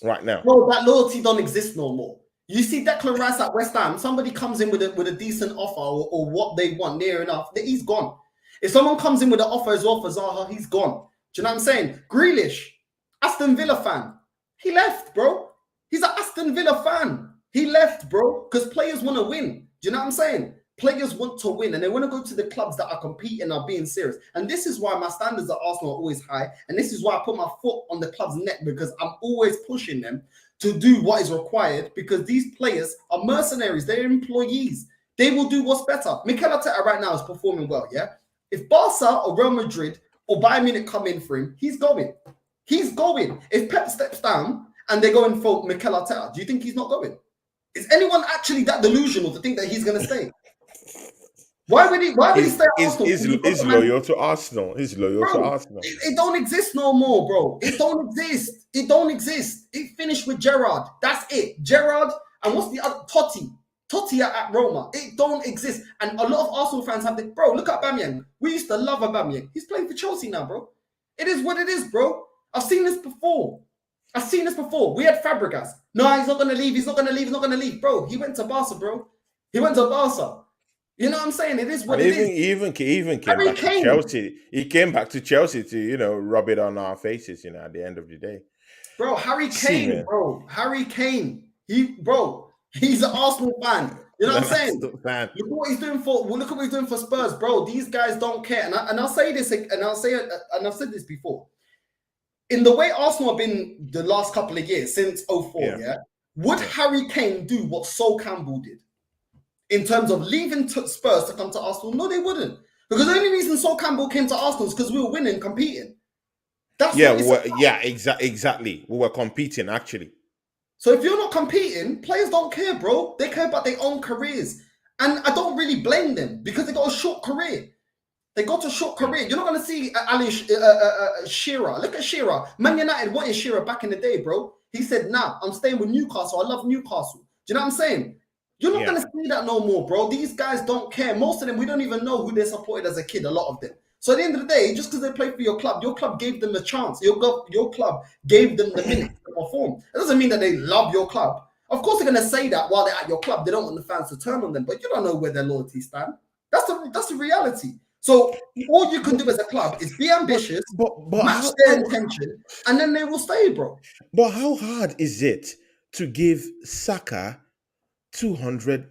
right now?
Bro, that loyalty don't exist no more. You see Declan Rice at West Ham, somebody comes in with a decent offer or what they want near enough, he's gone. If someone comes in with an offer as well for Zaha, he's gone. Do you know what I'm saying? Grealish, Aston Villa fan, he left, bro. He's an Aston Villa fan. He left, bro, because players want to win. Do you know what I'm saying? Players want to win and they want to go to the clubs that are competing, are being serious. And this is why my standards at Arsenal are always high. And this is why I put my foot on the club's neck, because I'm always pushing them to do what is required, because these players are mercenaries. They're employees. They will do what's better. Mikel Arteta right now is performing well, yeah? If Barca or Real Madrid or Bayern Munich come in for him, he's going. He's going. If Pep steps down and they're going for Mikel Arteta, do you think he's not going? Is anyone actually that delusional to think that he's going to stay? Why would he stay at Arsenal?
Is loyal to Arsenal. He's loyal to
Bro,
Arsenal.
it don't exist no more, bro. It don't exist. It don't exist. It finished with Gerrard. That's it. Gerrard, and what's the other? Totti at Roma. It don't exist. And a lot of Arsenal fans have the bro. Look at Aubameyang. We used to love Aubameyang. He's playing for Chelsea now, bro. It is what it is, bro. I've seen this before. We had Fabregas. No, he's not gonna leave. He's not gonna leave, bro. He went to Barca, bro. He went to Barca. You know what I'm saying? It is what
And
it is.
he even came
Harry
back to
Kane.
Chelsea. He came back to Chelsea to rub it on our faces. At the end of the day,
Bro, Harry
see,
Kane,
man.
bro. Harry Kane. He's an Arsenal fan. You know what I'm saying?
That's the fan.
Look what he's doing for. Well, look what he's doing for Spurs, bro. These guys don't care, and I'll say this, and I'll say it, and I've said this before. In the way Arsenal have been the last couple of years since 04, yeah, would Harry Kane do what Sol Campbell did in terms of leaving Spurs to come to Arsenal? No, they wouldn't, because the only reason Sol Campbell came to Arsenal is because we were winning, competing. That's
Exactly. We were competing actually.
So if you're not competing, players don't care, bro. They care about their own careers. And I don't really blame them because they got a short career. You're not going to see Ali Shearer. Look at Shearer. Man United wanted Shearer back in the day, bro. He said, nah, I'm staying with Newcastle. I love Newcastle. Do you know what I'm saying? You're not going to see that no more, bro. These guys don't care. Most of them, we don't even know who they supported as a kid, a lot of them. So at the end of the day, just because they play for your club gave them a chance. Your club gave them the minutes to perform. It doesn't mean that they love your club. Of course, they're going to say that while they're at your club. They don't want the fans to turn on them, but you don't know where their loyalty stand. That's the reality. So all you can do as a club is be ambitious, match their intention, and then they will stay, bro.
But how hard is it to give Saka 200k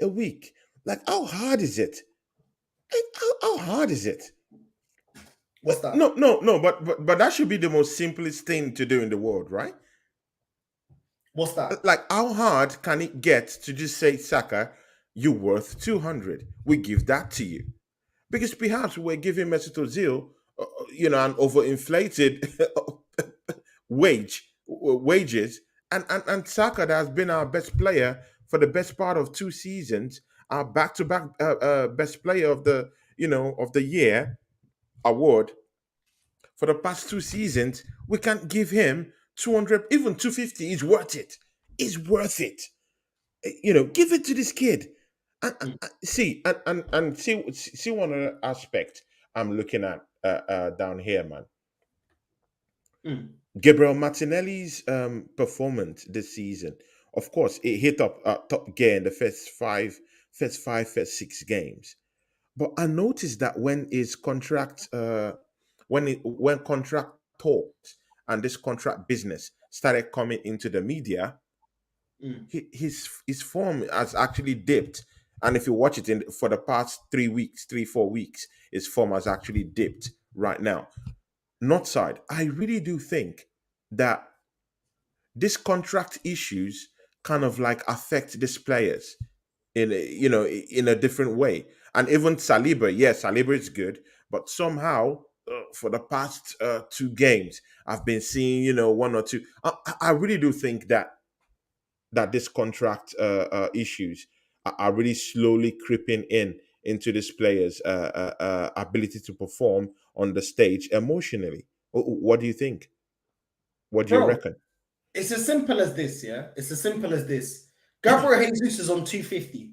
a week? Like, how hard is it? How hard is it?
What's that?
No. But that should be the most simplest thing to do in the world, right?
What's that?
Like, how hard can it get to just say, Saka, you're worth 200? We give that to you, because perhaps we're giving Mesut Ozil, an overinflated wages, and Saka, that has been our best player for the best part of 2 seasons, our back-to-back best player of the year award for the past 2 seasons. We can't give him 200, even 250. He's worth it. Give it to this kid. And see one other aspect I'm looking at down here, man. Gabriel Martinelli's performance this season, of course, it hit up top gear in the first 6 games. But I noticed that when his contract, when contract talks and this contract business started coming into the media, his form has actually dipped. And if you watch it for the past 4 weeks, his form has actually dipped right now. North side, I really do think that these contract issues kind of like affect these players in in a different way. And even Saliba, yes, Saliba is good, but somehow for the past 2 games, I've been seeing one or two. I really do think that this contract issues are really slowly creeping into this player's ability to perform on the stage emotionally. What do you think? What do you
Bro,
reckon?
it's as simple as this, yeah? It's as simple as this. Gabriel Jesus is on 250.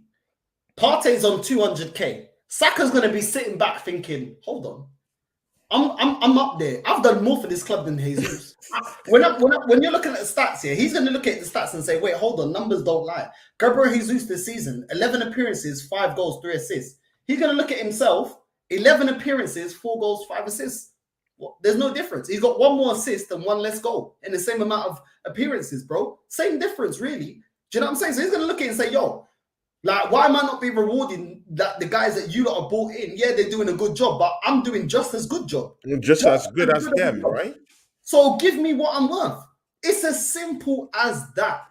Partey's on 200k. Saka's gonna be sitting back thinking, hold on. I'm up there. I've done more for this club than Jesus. When you're looking at the stats here, he's going to look at the stats and say, wait, hold on, numbers don't lie. Gabriel Jesus this season, 11 appearances, 5 goals, 3 assists. He's going to look at himself, 11 appearances, 4 goals, 5 assists. Well, there's no difference. He's got 1 more assist and 1 less goal in the same amount of appearances, bro. Same difference, really. Do you know what I'm saying? So he's going to look at it and say, yo, like, why am I not being rewarding that the guys that you lot are bought in? Yeah, they're doing a good job, but I'm doing just as good job.
Just as good as them, right?
So give me what I'm worth. It's as simple as that.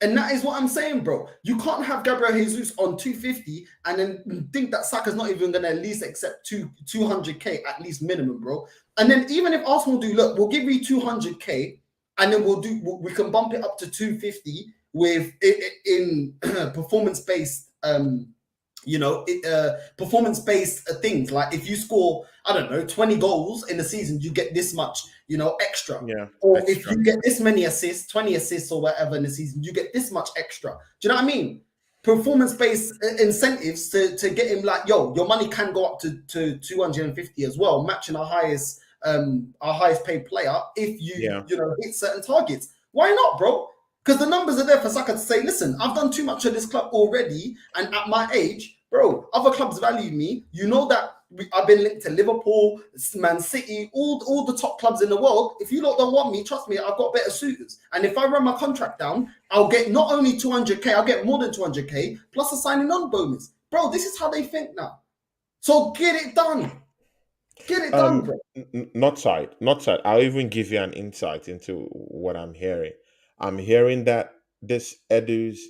And that is what I'm saying, bro. You can't have Gabriel Jesus on 250 and then think that Saka's not even going to at least accept 200k at least minimum, bro. And then even if Arsenal do, look, we'll give you 200k and then we can bump it up to 250 with in performance-based performance-based things. Like if you score, I don't know, 20 goals in the season, you get this much, extra.
Yeah.
Or
extra.
if you get this many assists, 20 assists or whatever in the season, you get this much extra. Do you know what I mean? Performance-based incentives to get him, like, yo, your money can go up to 250 as well, matching our highest paid player if you hit certain targets. Why not, bro? Because the numbers are there for Saka to say, listen, I've done too much of this club already, and at my age, bro, other clubs value me. You know that I've been linked to Liverpool, Man City, all the top clubs in the world. If you lot don't want me, trust me, I've got better suitors. And if I run my contract down, I'll get not only 200k, I'll get more than 200k, plus a signing on bonus. Bro, this is how they think now. So get it done. Get it done, bro.
Not side. I'll even give you an insight into what I'm hearing. I'm hearing that this Edu's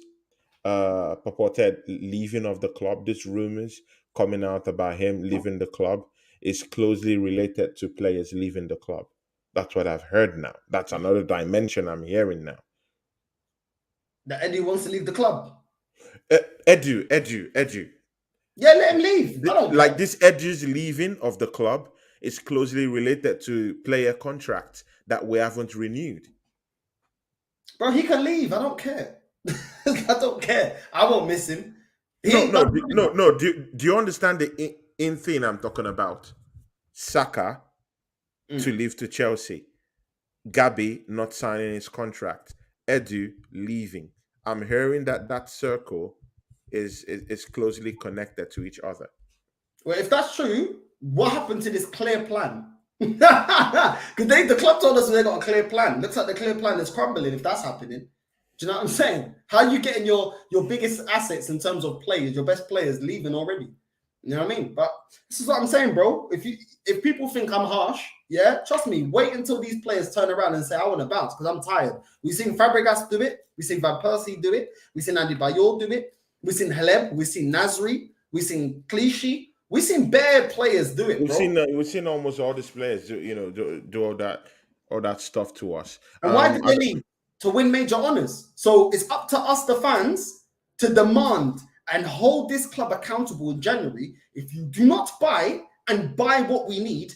purported leaving of the club, these rumors coming out about him leaving the club, is closely related to players leaving the club. That's what I've heard now. That's another dimension I'm hearing now.
That Edu wants to leave the club.
Edu.
Yeah, let him leave.
Like this Edu's leaving of the club is closely related to player contracts that we haven't renewed.
Bro, he can leave. I don't care. I don't care. I won't miss him.
No. Do you understand the in thing I'm talking about? Saka to leave to Chelsea, Gabi not signing his contract, Edu leaving. I'm hearing that circle is closely connected to each other.
Well, if that's true, what happened to this clear plan? Because the club told us they got a clear plan. Looks like the clear plan is crumbling if that's happening. Do you know what I'm saying? How are you getting your biggest assets in terms of players, your best players leaving already? You know what I mean? But this is what I'm saying, bro. If people think I'm harsh, yeah, trust me, wait until these players turn around and say, I want to bounce because I'm tired. We've seen Fabregas do it. We've seen Van Persie do it. We've seen Andy Bayol do it. We've seen Haleb. We've seen Nasri. We've seen Clichy. We've seen bare players do it, bro.
We've seen almost all these players do all that stuff to us.
And why did they leave? To win major honors. So it's up to us, the fans, to demand and hold this club accountable in January. If you do not buy what we need,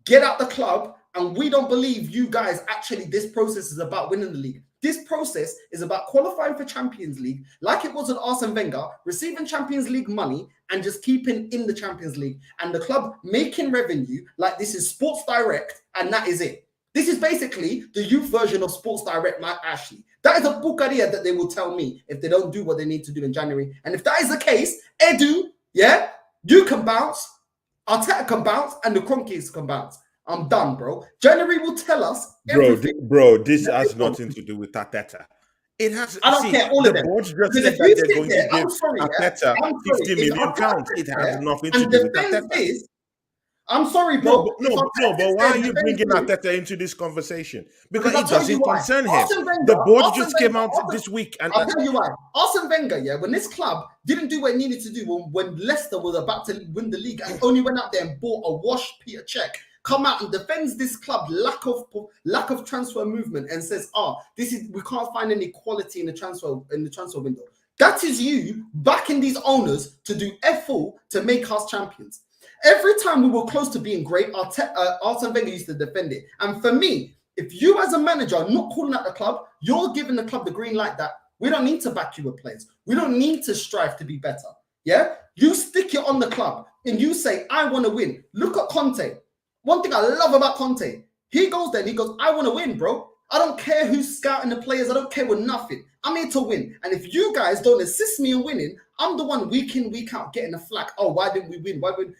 get out the club. And we don't believe you guys actually, this process is about winning the league. This process is about qualifying for Champions League, like it was with Arsene Wenger, receiving Champions League money and just keeping in the Champions League. And the club making revenue like this is Sports Direct, and that is it. This is basically the youth version of Sports Direct, Mike Ashley. That is a bucaria that they will tell me if they don't do what they need to do in January. And if that is the case, Edu, yeah, you can bounce, Arteta can bounce, and the Kroenkes can bounce. I'm done, bro. January will tell us everything.
Bro, this has nothing to do with Arteta. It has.
I don't care. All of them.
Board just said that they're going to give Arteta 50 million pounds. It has nothing to do with Arteta.
I'm sorry,
No,
bro.
but
If
no, but
Arteta's
why
there
are you bringing
defensively,
Arteta into this conversation? Because
because I'll
it
tell you
doesn't
why.
concern him.
Arsene
The
Wenger,
board
Arsene
just came
Wenger,
out
Arsene,
this week, and
I'll tell you why. Arsene Wenger, yeah, when this club didn't do what it needed to do when Leicester was about to win the league and only went out there and bought a washed Peter Cech, come out and defends this club lack of transfer movement and says, we can't find any quality in the transfer window. That is you backing these owners to do F4 to make us champions. Every time we were close to being great, Arsene Wenger used to defend it. And for me, if you as a manager are not calling out the club, you're giving the club the green light that we don't need to back you with players. We don't need to strive to be better. Yeah? You stick it on the club and you say, I want to win. Look at Conte. One thing I love about Conte, he goes there and he goes, I want to win, bro. I don't care who's scouting the players. I don't care with nothing. I'm here to win. And if you guys don't assist me in winning, I'm the one week in, week out getting the flack. Oh, why didn't we win? Why didn't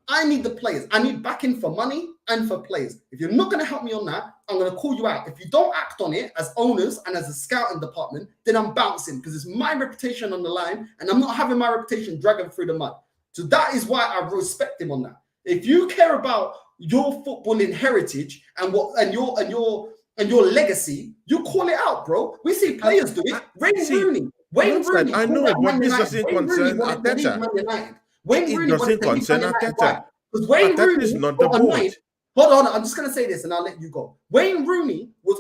I need the players. I need backing for money and for players. If you're not going to help me on that, I'm going to call you out. If you don't act on it as owners and as a scouting department, then I'm bouncing because it's my reputation on the line and I'm not having my reputation dragging through the mud. So that is why I respect him on that. If you care about your footballing heritage and your legacy, you call it out, bro. We see players do it. Wayne Rooney.
I know, but this doesn't concern
Arteta.
It doesn't concern Arteta.
Because Wayne
Arteta is
Rooney
not the
got
board.
annoyed. Hold on, I'm just gonna say this and I'll let you go. Wayne Rooney was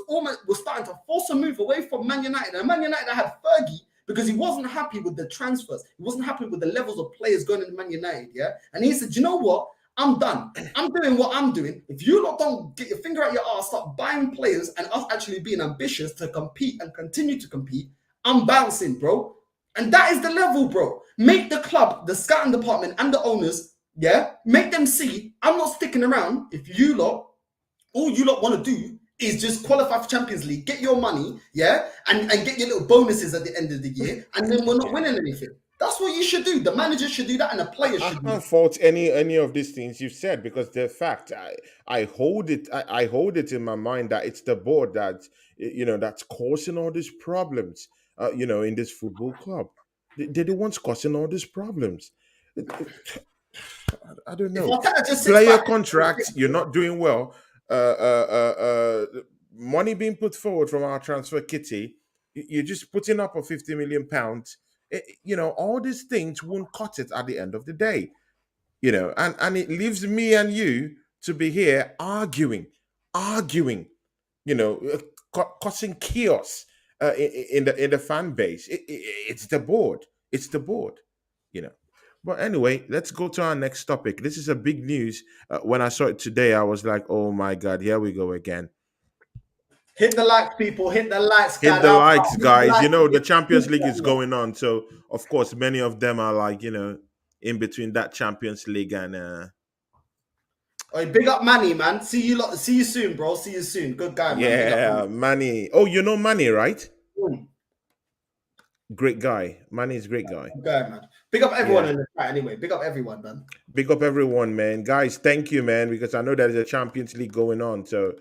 starting to force a move away from Man United, and Man United had Fergie because he wasn't happy with the transfers. He wasn't happy with the levels of players going into Man United. Yeah, and he said, you know what? I'm done. I'm doing what I'm doing. If you lot don't get your finger out your ass, start buying players, and us actually being ambitious to compete and continue to compete, I'm bouncing, bro. And that is the level, bro. Make the club, the scouting department, and the owners, yeah, make them see I'm not sticking around. If you lot, all you lot want to do is just qualify for Champions League, get your money, yeah, and get your little bonuses at the end of the year, and then we're not winning anything. That's what you should do. The manager should do that, and the players should do
I can't
that.
fault any of these things you've said because the fact I hold it I hold it in my mind that it's the board that that's causing all these problems in this football club. They're the ones causing all these problems. I don't
If
know.
Arteta just sits
Player
back,
contracts, you're not doing well. Money being put forward from our transfer kitty, you're just putting up a 50 million pounds. All these things won't cut it at the end of the day. And it leaves me and you to be here arguing, causing chaos in the fan base. It's the board. It's the board. You know. But anyway, let's go to our next topic. This is a big news. When I saw it today, I was like, "Oh my god, here we go again."
hit the likes, people. Hit the likes,
Hit
guys.
the likes,
Hit the
guys.
likes.
The Champions League is going on, so of course, many of them are like, in between that Champions League and
Oh, big up Manny, man. See you soon, bro. See you soon. Good guy, man. Big
yeah,
up
Manny. Oh, you know Manny, right?
Manny.
Great guy. Manny is a great guy.
Good guy, man. Big up everyone
Yeah.
in the chat anyway. Big up everyone, man.
Big up everyone, man. Guys, thank you, man, because I know there's a Champions League going on. So,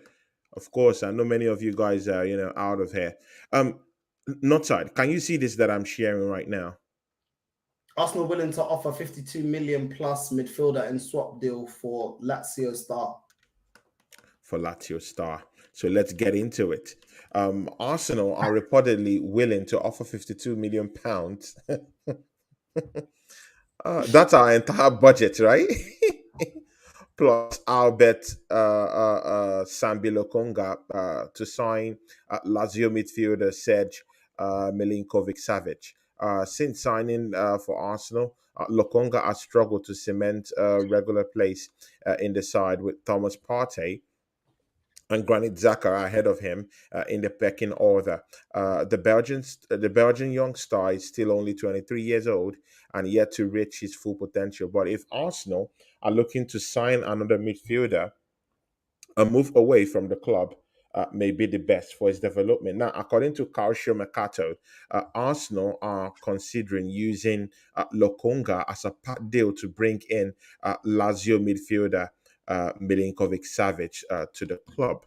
of course, I know many of you guys are, out of here. Not side. Can you see this that I'm sharing right now?
Arsenal willing to offer 52 million plus midfielder and swap deal for Lazio star.
So let's get into it. Arsenal are reportedly willing to offer 52 million pounds. That's our entire budget, right? Plus, I'll bet Sambi Lokonga to sign Lazio midfielder Serge Milinkovic-Savic. Since signing for Arsenal, Lokonga has struggled to cement a regular place in the side with Thomas Partey and Granit Xhaka ahead of him in the pecking order. The Belgian young star is still only 23 years old and yet to reach his full potential. But if Arsenal are looking to sign another midfielder, a move away from the club may be the best for his development. Now, according to Calcio Mercato, Arsenal are considering using Lokonga as a part deal to bring in Lazio midfielder Milinkovic-Savic to the club.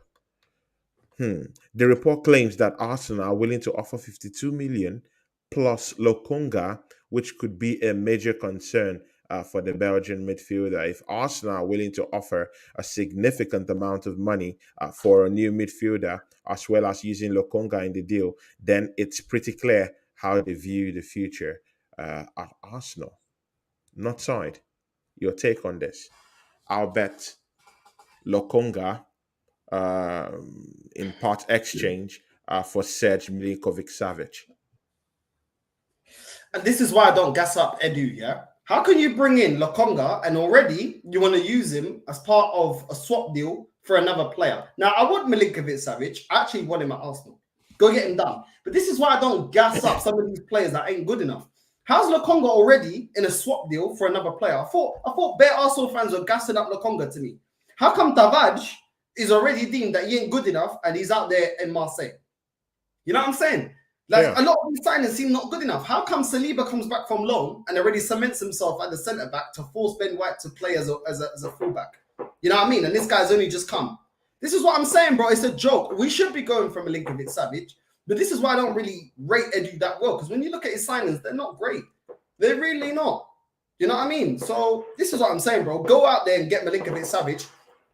The report claims that Arsenal are willing to offer 52 million plus Lokonga, which could be a major concern for the Belgian midfielder. If Arsenal are willing to offer a significant amount of money for a new midfielder, as well as using Lokonga in the deal, then it's pretty clear how they view the future at Arsenal. Not side. Your take on this? I'll bet Lokonga in part exchange for Serge Milinkovic Savic.
And this is why I don't gas up Edu, yeah? How can you bring in Lokonga and already you want to use him as part of a swap deal for another player? Now, I want Milinkovic Savic. I actually want him at Arsenal. Go get him done. But this is why I don't gas up some of these players that ain't good enough. How's Lokonga already in a swap deal for another player? I thought bare Arsenal fans were gassing up Lokonga to me. How come Tavares is already deemed that he ain't good enough and he's out there in Marseille? You know what I'm saying? Like a lot of these signings seem not good enough. How come Saliba comes back from loan and already cements himself at the centre back to force Ben White to play as a fullback? You know what I mean? And this guy's only just come. This is what I'm saying, bro. It's a joke. We should be going from Milinkovic Savic, but this is why I don't really rate Edu that well. Because when you look at his signings, they're not great. They're really not. You know what I mean? So this is what I'm saying, bro. Go out there and get Milinkovic Savic.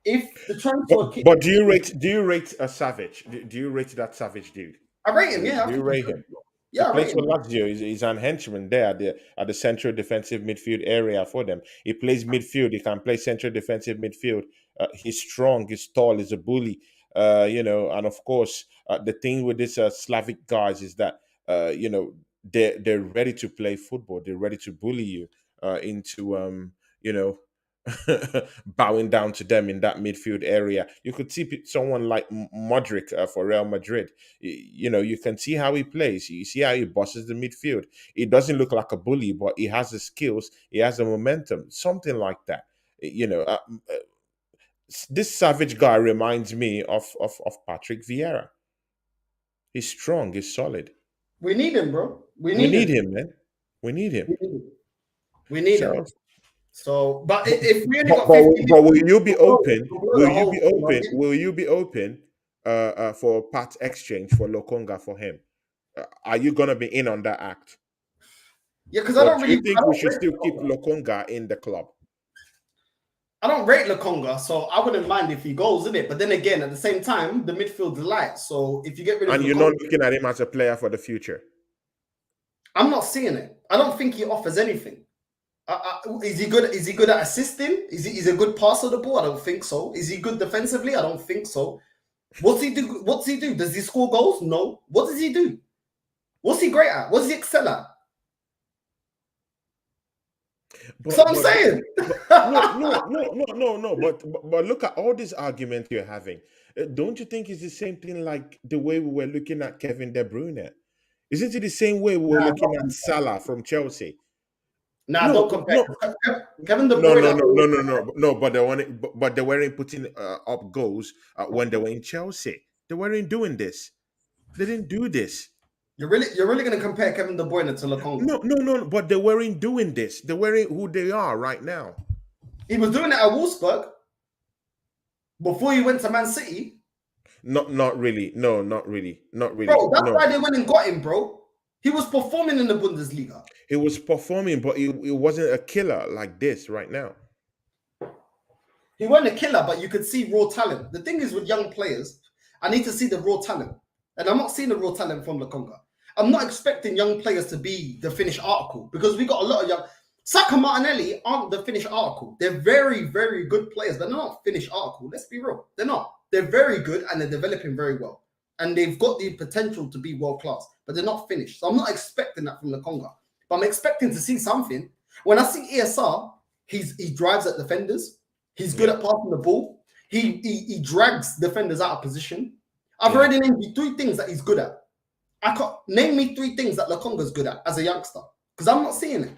If the transfer,
but do you rate a Savage? Do you rate that Savage dude?
I rate him, yeah.
Do you rate him?
Yeah,
he plays for Lazio. He's an henchman there at the central defensive midfield area for them. He plays midfield. He can play central defensive midfield. He's strong. He's tall. He's a bully. And of course, the thing with this Slavic guys is that they're ready to play football. They're ready to bully you into bowing down to them in that midfield area. You could see someone like Modric for Real Madrid. You can see how he plays. You see how he bosses the midfield. He doesn't look like a bully, but he has the skills. He has the momentum. Something like that. This Savage guy reminds me of Patrick Vieira. He's strong. He's solid.
We need him, bro.
We need him, man. We need him.
We need him. So, but if we only got
but will you be open? Will you be open for part exchange for Lokonga for him? Are you gonna be in on that act?
Yeah, because I don't really
think we should still keep Lokonga in the club.
I don't rate Lokonga, so I wouldn't mind if he goes, isn't it? But then again, at the same time, the midfield's light. So if you get rid of
and you're not looking at him as a player for the future,
I'm not seeing it. I don't think he offers anything. Is he good? Is he good at assisting? Is he a good passer of the ball? I don't think so. Is he good defensively? I don't think so. What's he do? What's he do? Does he score goals? No. What does he do? What's he great at? What does he excel at? So I'm saying.
No. But look at all this argument you're having. Don't you think it's the same thing like the way we were looking at Kevin De Bruyne? Isn't it the same way we were looking at Salah from Chelsea?
Don't compare. Kevin De Bruyne.
No. But they weren't putting up goals when they were in Chelsea. They weren't doing this. They didn't do this.
You're really going to compare Kevin De Bruyne to Lokonga?
No. But they weren't doing this. They weren't who they are right now.
He was doing it at Wolfsburg before he went to Man City.
Not really. No, not really.
Bro, that's why they went and got him, bro. He was performing in the Bundesliga.
He was performing, but he wasn't a killer like this right now.
He wasn't a killer, but you could see raw talent. The thing is with young players, I need to see the raw talent. And I'm not seeing the raw talent from Lokonga. I'm not expecting young players to be the finished article because we got a lot of young... Saka, Martinelli aren't the finished article. They're very, very good players, but they're not finished article. Let's be real. They're not. They're very good and they're developing very well. And they've got the potential to be world-class, but they're not finished. So I'm not expecting that from Lokonga. But I'm expecting to see something. When I see ESR, he drives at defenders. He's good at passing the ball. He drags defenders out of position. I've already named you 3 things that he's good at. Name me 3 things that Lokonga's good at as a youngster, because I'm not seeing it.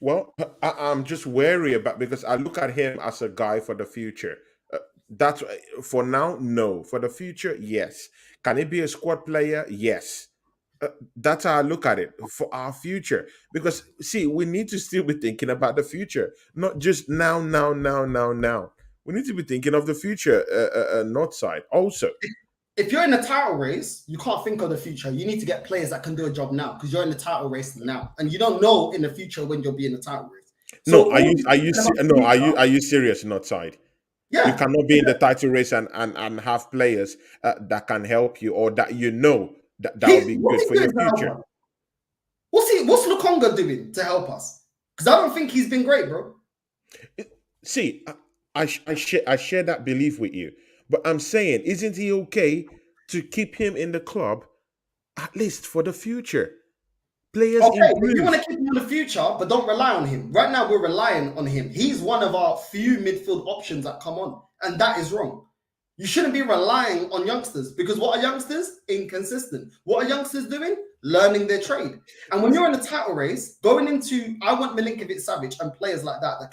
Well, I'm just wary about because I look at him as a guy for the future. That's for now, no. For the future, yes. Can he be a squad player? Yes. That's how I look at it for our future. Because see, we need to still be thinking about the future, not just now. We need to be thinking of the future, north side also.
if you're in a title race, you can't think of the future. You need to get players that can do a job now because you're in the title race now, and you don't know in the future when you'll be in the title race.
No,
So all this talking about
no,
future,
are you serious? Not side. You
yeah.
cannot be in the title race and have players that can help you or that that will be
What's
good
he
for your
doing to help
future.
us? What's Lukonga doing to help us? Because I don't think he's been great, bro.
See, I share that belief with you, but I'm saying, isn't he okay to keep him in the club at least for the future? Players
Okay, if you want
improve.
to keep him in the future, but don't rely on him. Right now, we're relying on him. He's one of our few midfield options that come on, and that is wrong. You shouldn't be relying on youngsters because what are youngsters? Inconsistent. What are youngsters doing? Learning their trade. And when you're in a title race, going into, I want Milinkovic Savic and players like that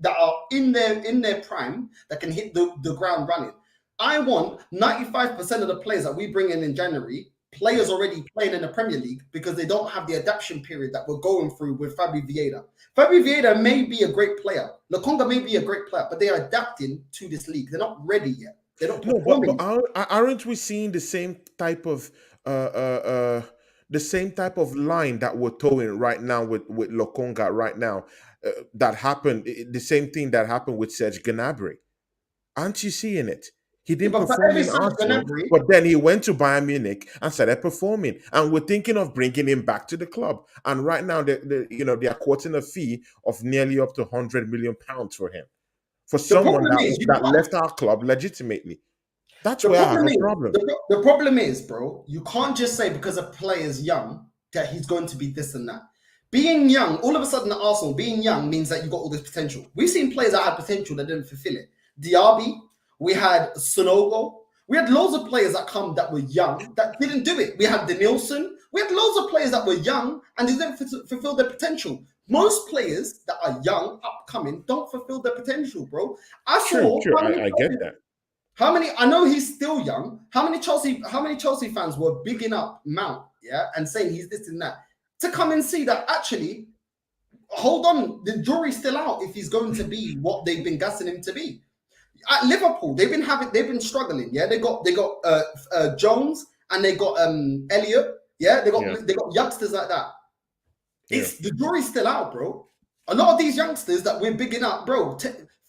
that are in their prime that can hit the ground running. I want 95% of the players that we bring in January, players already playing in the Premier League because they don't have the adaptation period that we're going through with Fabio Vieira. Fabio Vieira may be a great player. Lokonga may be a great player, but they are adapting to this league. They're not ready yet. They're not
No, but
performing.
aren't we seeing uh, uh, uh, the same type of line that we're towing right now with Lokonga right now? That happened. The same thing that happened with Serge Gnabry. Aren't you seeing it? He
Yeah,
didn't
but for
perform
every
in
Serge
Arsenal,
Gnabry,
but then he went to Bayern Munich and started performing. And we're thinking of bringing him back to the club. And right now, they are quoting a fee of nearly up to £100 million for him, for
the
someone
problem is you
that
can't.
left our club legitimately. That's
The
where I have
problem
a
is
problem.
the problem is, bro. You can't just say because a player is young that he's going to be this and that. Being young, all of a sudden at Arsenal, being young means that you got all this potential. We've seen players that had potential that didn't fulfill it. Diaby, we had Sonogo, we had loads of players that come that were young that didn't do it. We had Denilson, we had loads of players that were young and they didn't fulfill their potential. Most players that are young, upcoming, don't fulfill their potential, bro. I
True,
saw
true.
how many
I get that.
how many? I know he's still young. How many Chelsea fans were bigging up Mount, yeah, and saying he's this and that to come and see that actually, hold on, the jury's still out if he's going to be what they've been gassing him to be. At Liverpool, they've been struggling. Yeah, they got Jones and they got Elliot. Yeah,
Yeah,
they got youngsters like that.
yeah.
It's the jury's still out, bro. A lot of these youngsters that we're bigging up, bro,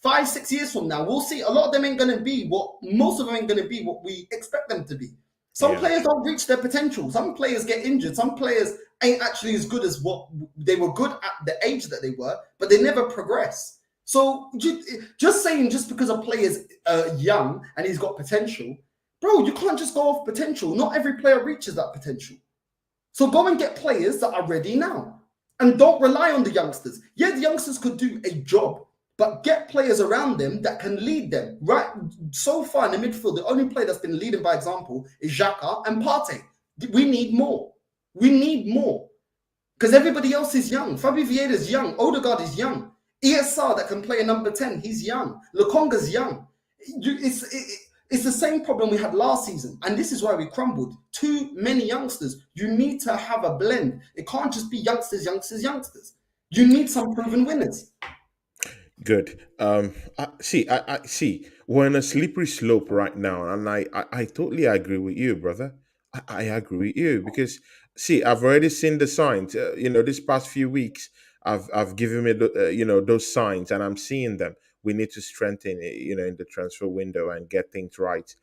5, 6 years from now, we'll see a lot of them ain't gonna be what most of them ain't gonna be what we expect them to be. Some
Yeah.
players don't reach their potential. Some players get injured. Some players ain't actually as good as what they were good at the age that they were, but they never progress. So just saying just because a player is young and he's got potential, bro, you can't just go off potential. Not every player reaches that potential. So go and get players that are ready now. And don't rely on the youngsters. Yeah, the youngsters could do a job, but get players around them that can lead them. Right. So far in the midfield, the only player that's been leading by example is Xhaka and Partey. We need more. We need more. Because everybody else is young. Fabio Vieira is young. Odegaard is young. ESR that can play a number 10, he's young. Lokonga's young. It's the same problem we had last season. And this is why we crumbled. Too many youngsters. You need to have a blend. It can't just be youngsters, youngsters, youngsters. You need some proven winners.
Good. I see. We're on a slippery slope right now, and I totally agree with you, brother. I agree with you because see, I've already seen the signs. This past few weeks, I've given me those signs, and I'm seeing them. We need to strengthen it, in the transfer window and get things right.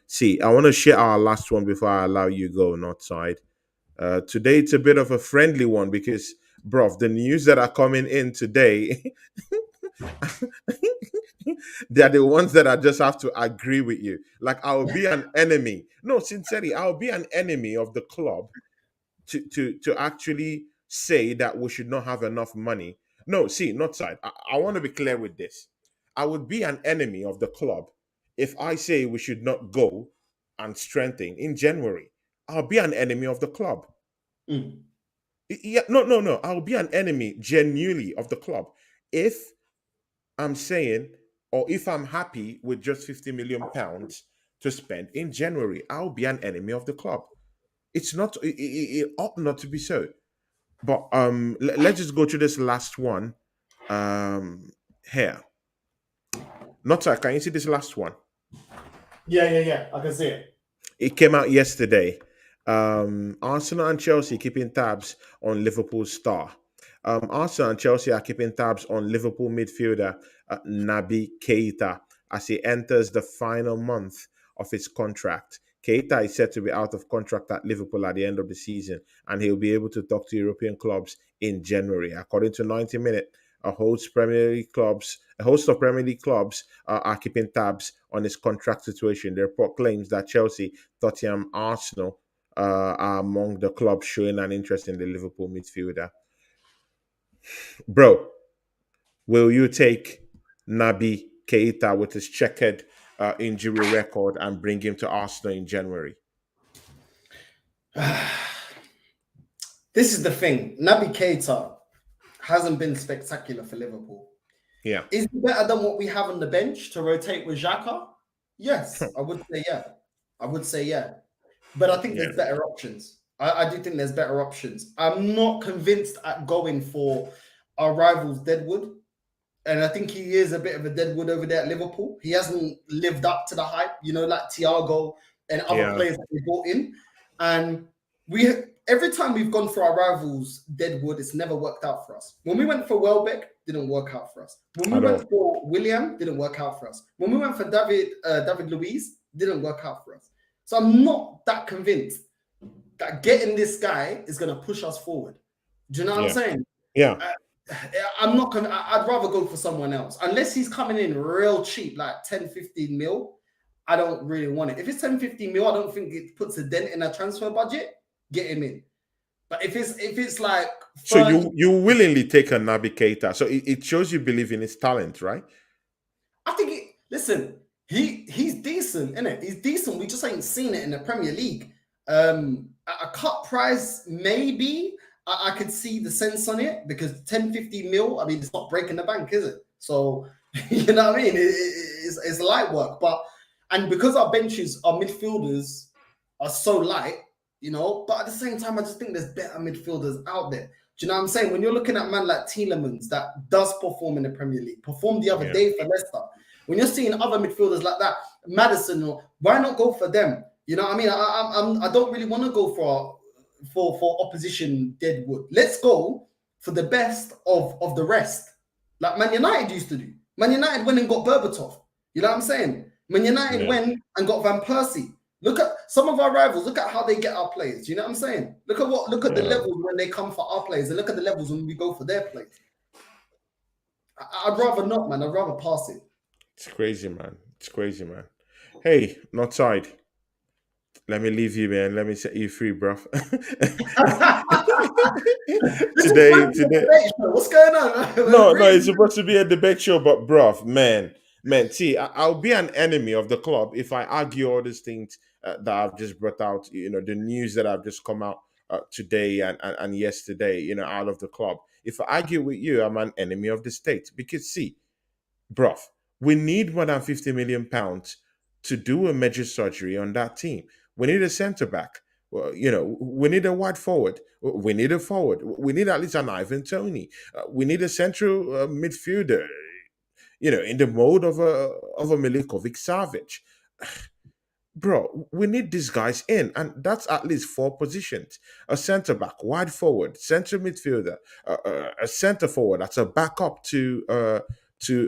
See, I want to share our last one before I allow you go, not side. Today it's a bit of a friendly one because, bro, the news that are coming in today. They are the ones that I just have to agree with you. Like I'll be an enemy. No, sincerely, I'll be an enemy of the club to actually say that we should not have enough money. No, see, not side. I want to be clear with this. I would be an enemy of the club if I say we should not go and strengthen in January. I'll be an enemy of the club.
Mm.
Yeah, no, no, no. I'll be an enemy genuinely of the club if I'm saying, or if I'm happy with just £50 million to spend in January, I'll be an enemy of the club. It's not. It ought not to be so. But let's just go to this last one. Here, not sir. Can you see this last one?
Yeah, yeah, yeah. I can see it.
It came out yesterday. Arsenal and Chelsea keeping tabs on Liverpool's star. Arsenal and Chelsea are keeping tabs on Liverpool midfielder Naby Keita as he enters the final month of his contract. Keita is set to be out of contract at Liverpool at the end of the season, and he'll be able to talk to European clubs in January. According to 90 Minute, a host of Premier League clubs are keeping tabs on his contract situation. The report claims that Chelsea, Tottenham, Arsenal are among the clubs showing an interest in the Liverpool midfielder. Bro, will you take Naby Keita with his checkered injury record and bring him to Arsenal in January?
This is the thing. Naby Keita hasn't been spectacular for Liverpool.
Yeah.
Is it better than what we have on the bench to rotate with Xhaka? Yes, I would say yeah. I would say yeah. But I think there's better options. I do think there's better options. I'm not convinced at going for our rivals Deadwood. And I think he is a bit of a Deadwood over there at Liverpool. He hasn't lived up to the hype, like Thiago and other players that we brought in. And every time we've gone for our rivals Deadwood, it's never worked out for us. When we went for Welbeck, didn't work out for us. When we went for William, didn't work out for us. When we went for David Luiz, didn't work out for us. So I'm not that convinced that getting this guy is going to push us forward. Do you know what I'm saying?
Yeah.
I'm not going to, I'd rather go for someone else. Unless he's coming in real cheap, like 10, 15 mil, I don't really want it. If it's 10, 15 mil, I don't think it puts a dent in a transfer budget. Get him in. But if it's like 30,
so you willingly take a Naby Keita. So it shows you believe in his talent, right?
I think listen, he's decent, isn't it? He's decent. We just ain't seen it in the Premier League. A cut price, maybe I could see the sense on it because 10, 50 mil, I mean, it's not breaking the bank, is it? So you know what I mean? It's light work, and because our benches, our midfielders are so light. But at the same time, I just think there's better midfielders out there. Do you know what I'm saying? When you're looking at man like Tielemans that does perform in the Premier League, performed the other day for Leicester. When you're seeing other midfielders like that, Madison, why not go for them? You know what I mean? I don't really want to go for opposition Deadwood. Let's go for the best of the rest. Like Man United used to do. Man United went and got Berbatov. You know what I'm saying? Man United went and got Van Persie. Look at some of our rivals. Look at how they get our players. You know what I'm saying? Look at the levels when they come for our players, and look at the levels when we go for their players. I'd rather not, man. I'd rather pass it.
It's crazy, man. It's crazy, man. Hey, not side. Let me leave you, man. Let me set you free, bro. today.
What's going on?
No, it's supposed to be a debate show, but bruv, man, see, I'll be an enemy of the club if I argue all these things that I've just brought out. The news that I've just come out today and yesterday. Out of the club. If I argue with you, I'm an enemy of the state because see, bruv, we need more than £50 million to do a major surgery on that team. We need a centre back. Well, we need a wide forward. We need a forward. We need at least an Ivan Toney. We need a central midfielder. In the mode of a Milinkovic Savic. Bro, we need these guys in, and that's at least 4 positions: a centre back, wide forward, central midfielder, a centre forward that's a backup to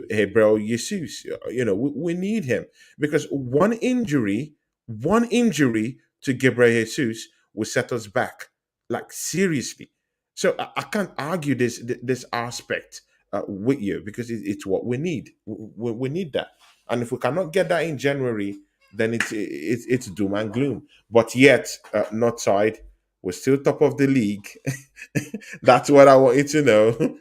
Gabriel Jesus. We need him because one injury to Gabriel Jesus will set us back, like seriously. So I can't argue this aspect with you because it's what we need. We need that, and if we cannot get that in January, then it's doom and gloom. But yet, not side, we're still top of the league. That's what I want you to know.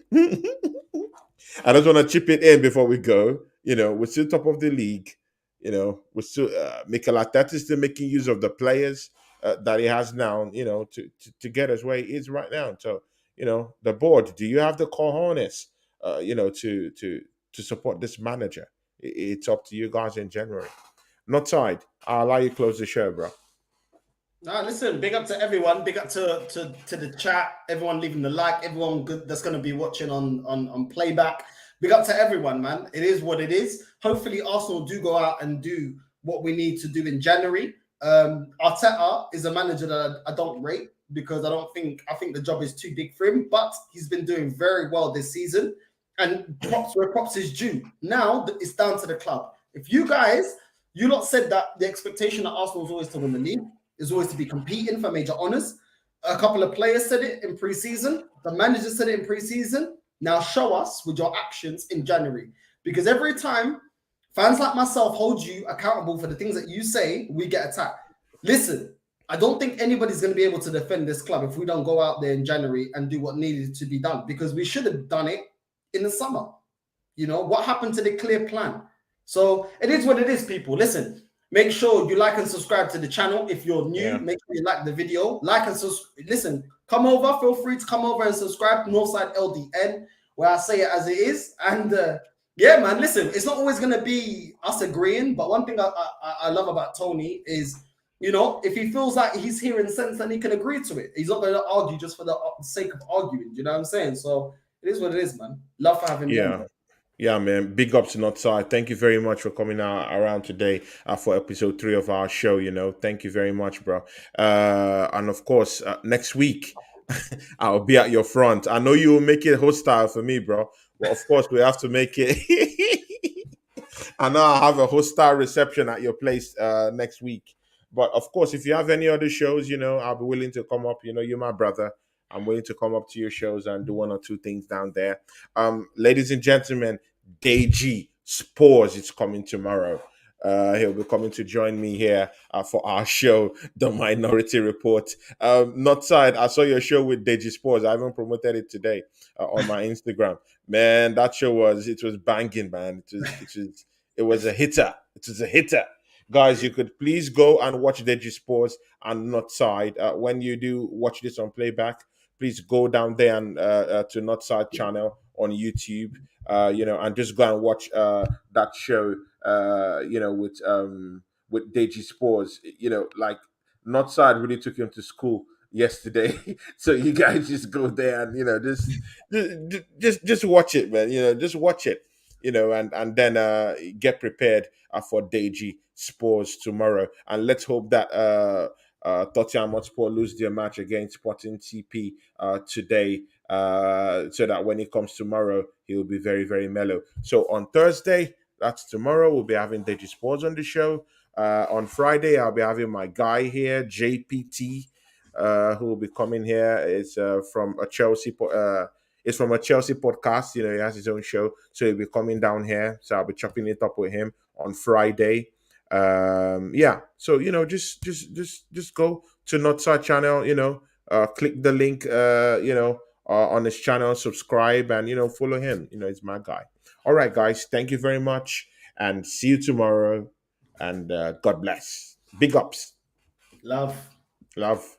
I just want to chip it in before we go. We're still top of the league. We're still Mikel Arteta is still making use of the players that he has now. To get us where he is right now. So the board. Do you have the cojones? To support this manager? It's up to you guys in January. Not side. I'll allow you to close the show, bro.
Listen, big up to everyone. Big up to the chat. Everyone leaving the like. Everyone good that's going to be watching on playback. Big up to everyone, man. It is what it is. Hopefully, Arsenal do go out and do what we need to do in January. Arteta is a manager that I don't rate because I think the job is too big for him, but he's been doing very well this season. And props where props is due. Now it's down to the club. If you lot said that the expectation at Arsenal is always to win the league, is always to be competing for major honours. A couple of players said it in pre-season. The manager said it in pre-season. Now show us with your actions in January. Because every time fans like myself hold you accountable for the things that you say, we get attacked. Listen, I don't think anybody's going to be able to defend this club if we don't go out there in January and do what needed to be done, because we should have done it in the summer. You know, what happened to the clear plan? So it is what it is, people. Listen, make sure you like and subscribe to the channel. If you're new,
Yeah.
make sure you like the video. Like and subscribe. Listen, come over. Feel free to come over and subscribe. Northside LDN, where I say it as it is. And yeah, man, listen, it's not always going to be us agreeing. But one thing I love about Tony is, you know, if he feels like he's hearing sense, then he can agree to it. He's not going to argue just for the sake of arguing. You know what I'm saying? So it is what it is, man. Love for having me on,
Yeah.
bro.
Yeah, man. Big ups to Northside. Thank you very much for coming around today for episode 3 of our show. You know, thank you very much, bro. And of course, next week, I'll be at your front. I know you will make it hostile for me, bro. But of course, we have to make it. I know I'll have a hostile reception at your place next week. But of course, if you have any other shows, you know, I'll be willing to come up. You know, you're my brother. I'm willing to come up to your shows and do one or two things down there. Ladies and gentlemen, Deji Spores is coming tomorrow. He'll be coming to join me here for our show, The Minority Report. Not side, I saw your show with Deji Spores. I even promoted it today on my Instagram. Man, that show was banging, man. It was a hitter. It was a hitter. Guys, you could please go and watch Deji Sports and Not Side. When you do watch this on playback, please go down there and to Not Side channel on YouTube. You know, and just go and watch that show. You know, with Deji Sports. You know, like Not Side really took him to school yesterday. So you guys just go there and, you know, just watch it, man. You know, just watch it. You know, and then get prepared for Deji Spores tomorrow, and let's hope that Tottenham Hotspur lose their match against Sporting TP today, so that when it comes tomorrow, he will be very, very mellow. So on Thursday, that's tomorrow, we'll be having Deji Spores on the show. On Friday, I'll be having my guy here, JPT, who will be coming here. It's from a Chelsea. It's from a Chelsea podcast. You know, he has his own show, so he'll be coming down here. So I'll be chopping it up with him on Friday. Yeah. So, you know, just go to Northside channel. You know, click the link. You know, on his channel, subscribe, and, you know, follow him. You know, he's my guy. All right, guys. Thank you very much, and see you tomorrow. And God bless. Big ups.
Love.
Love.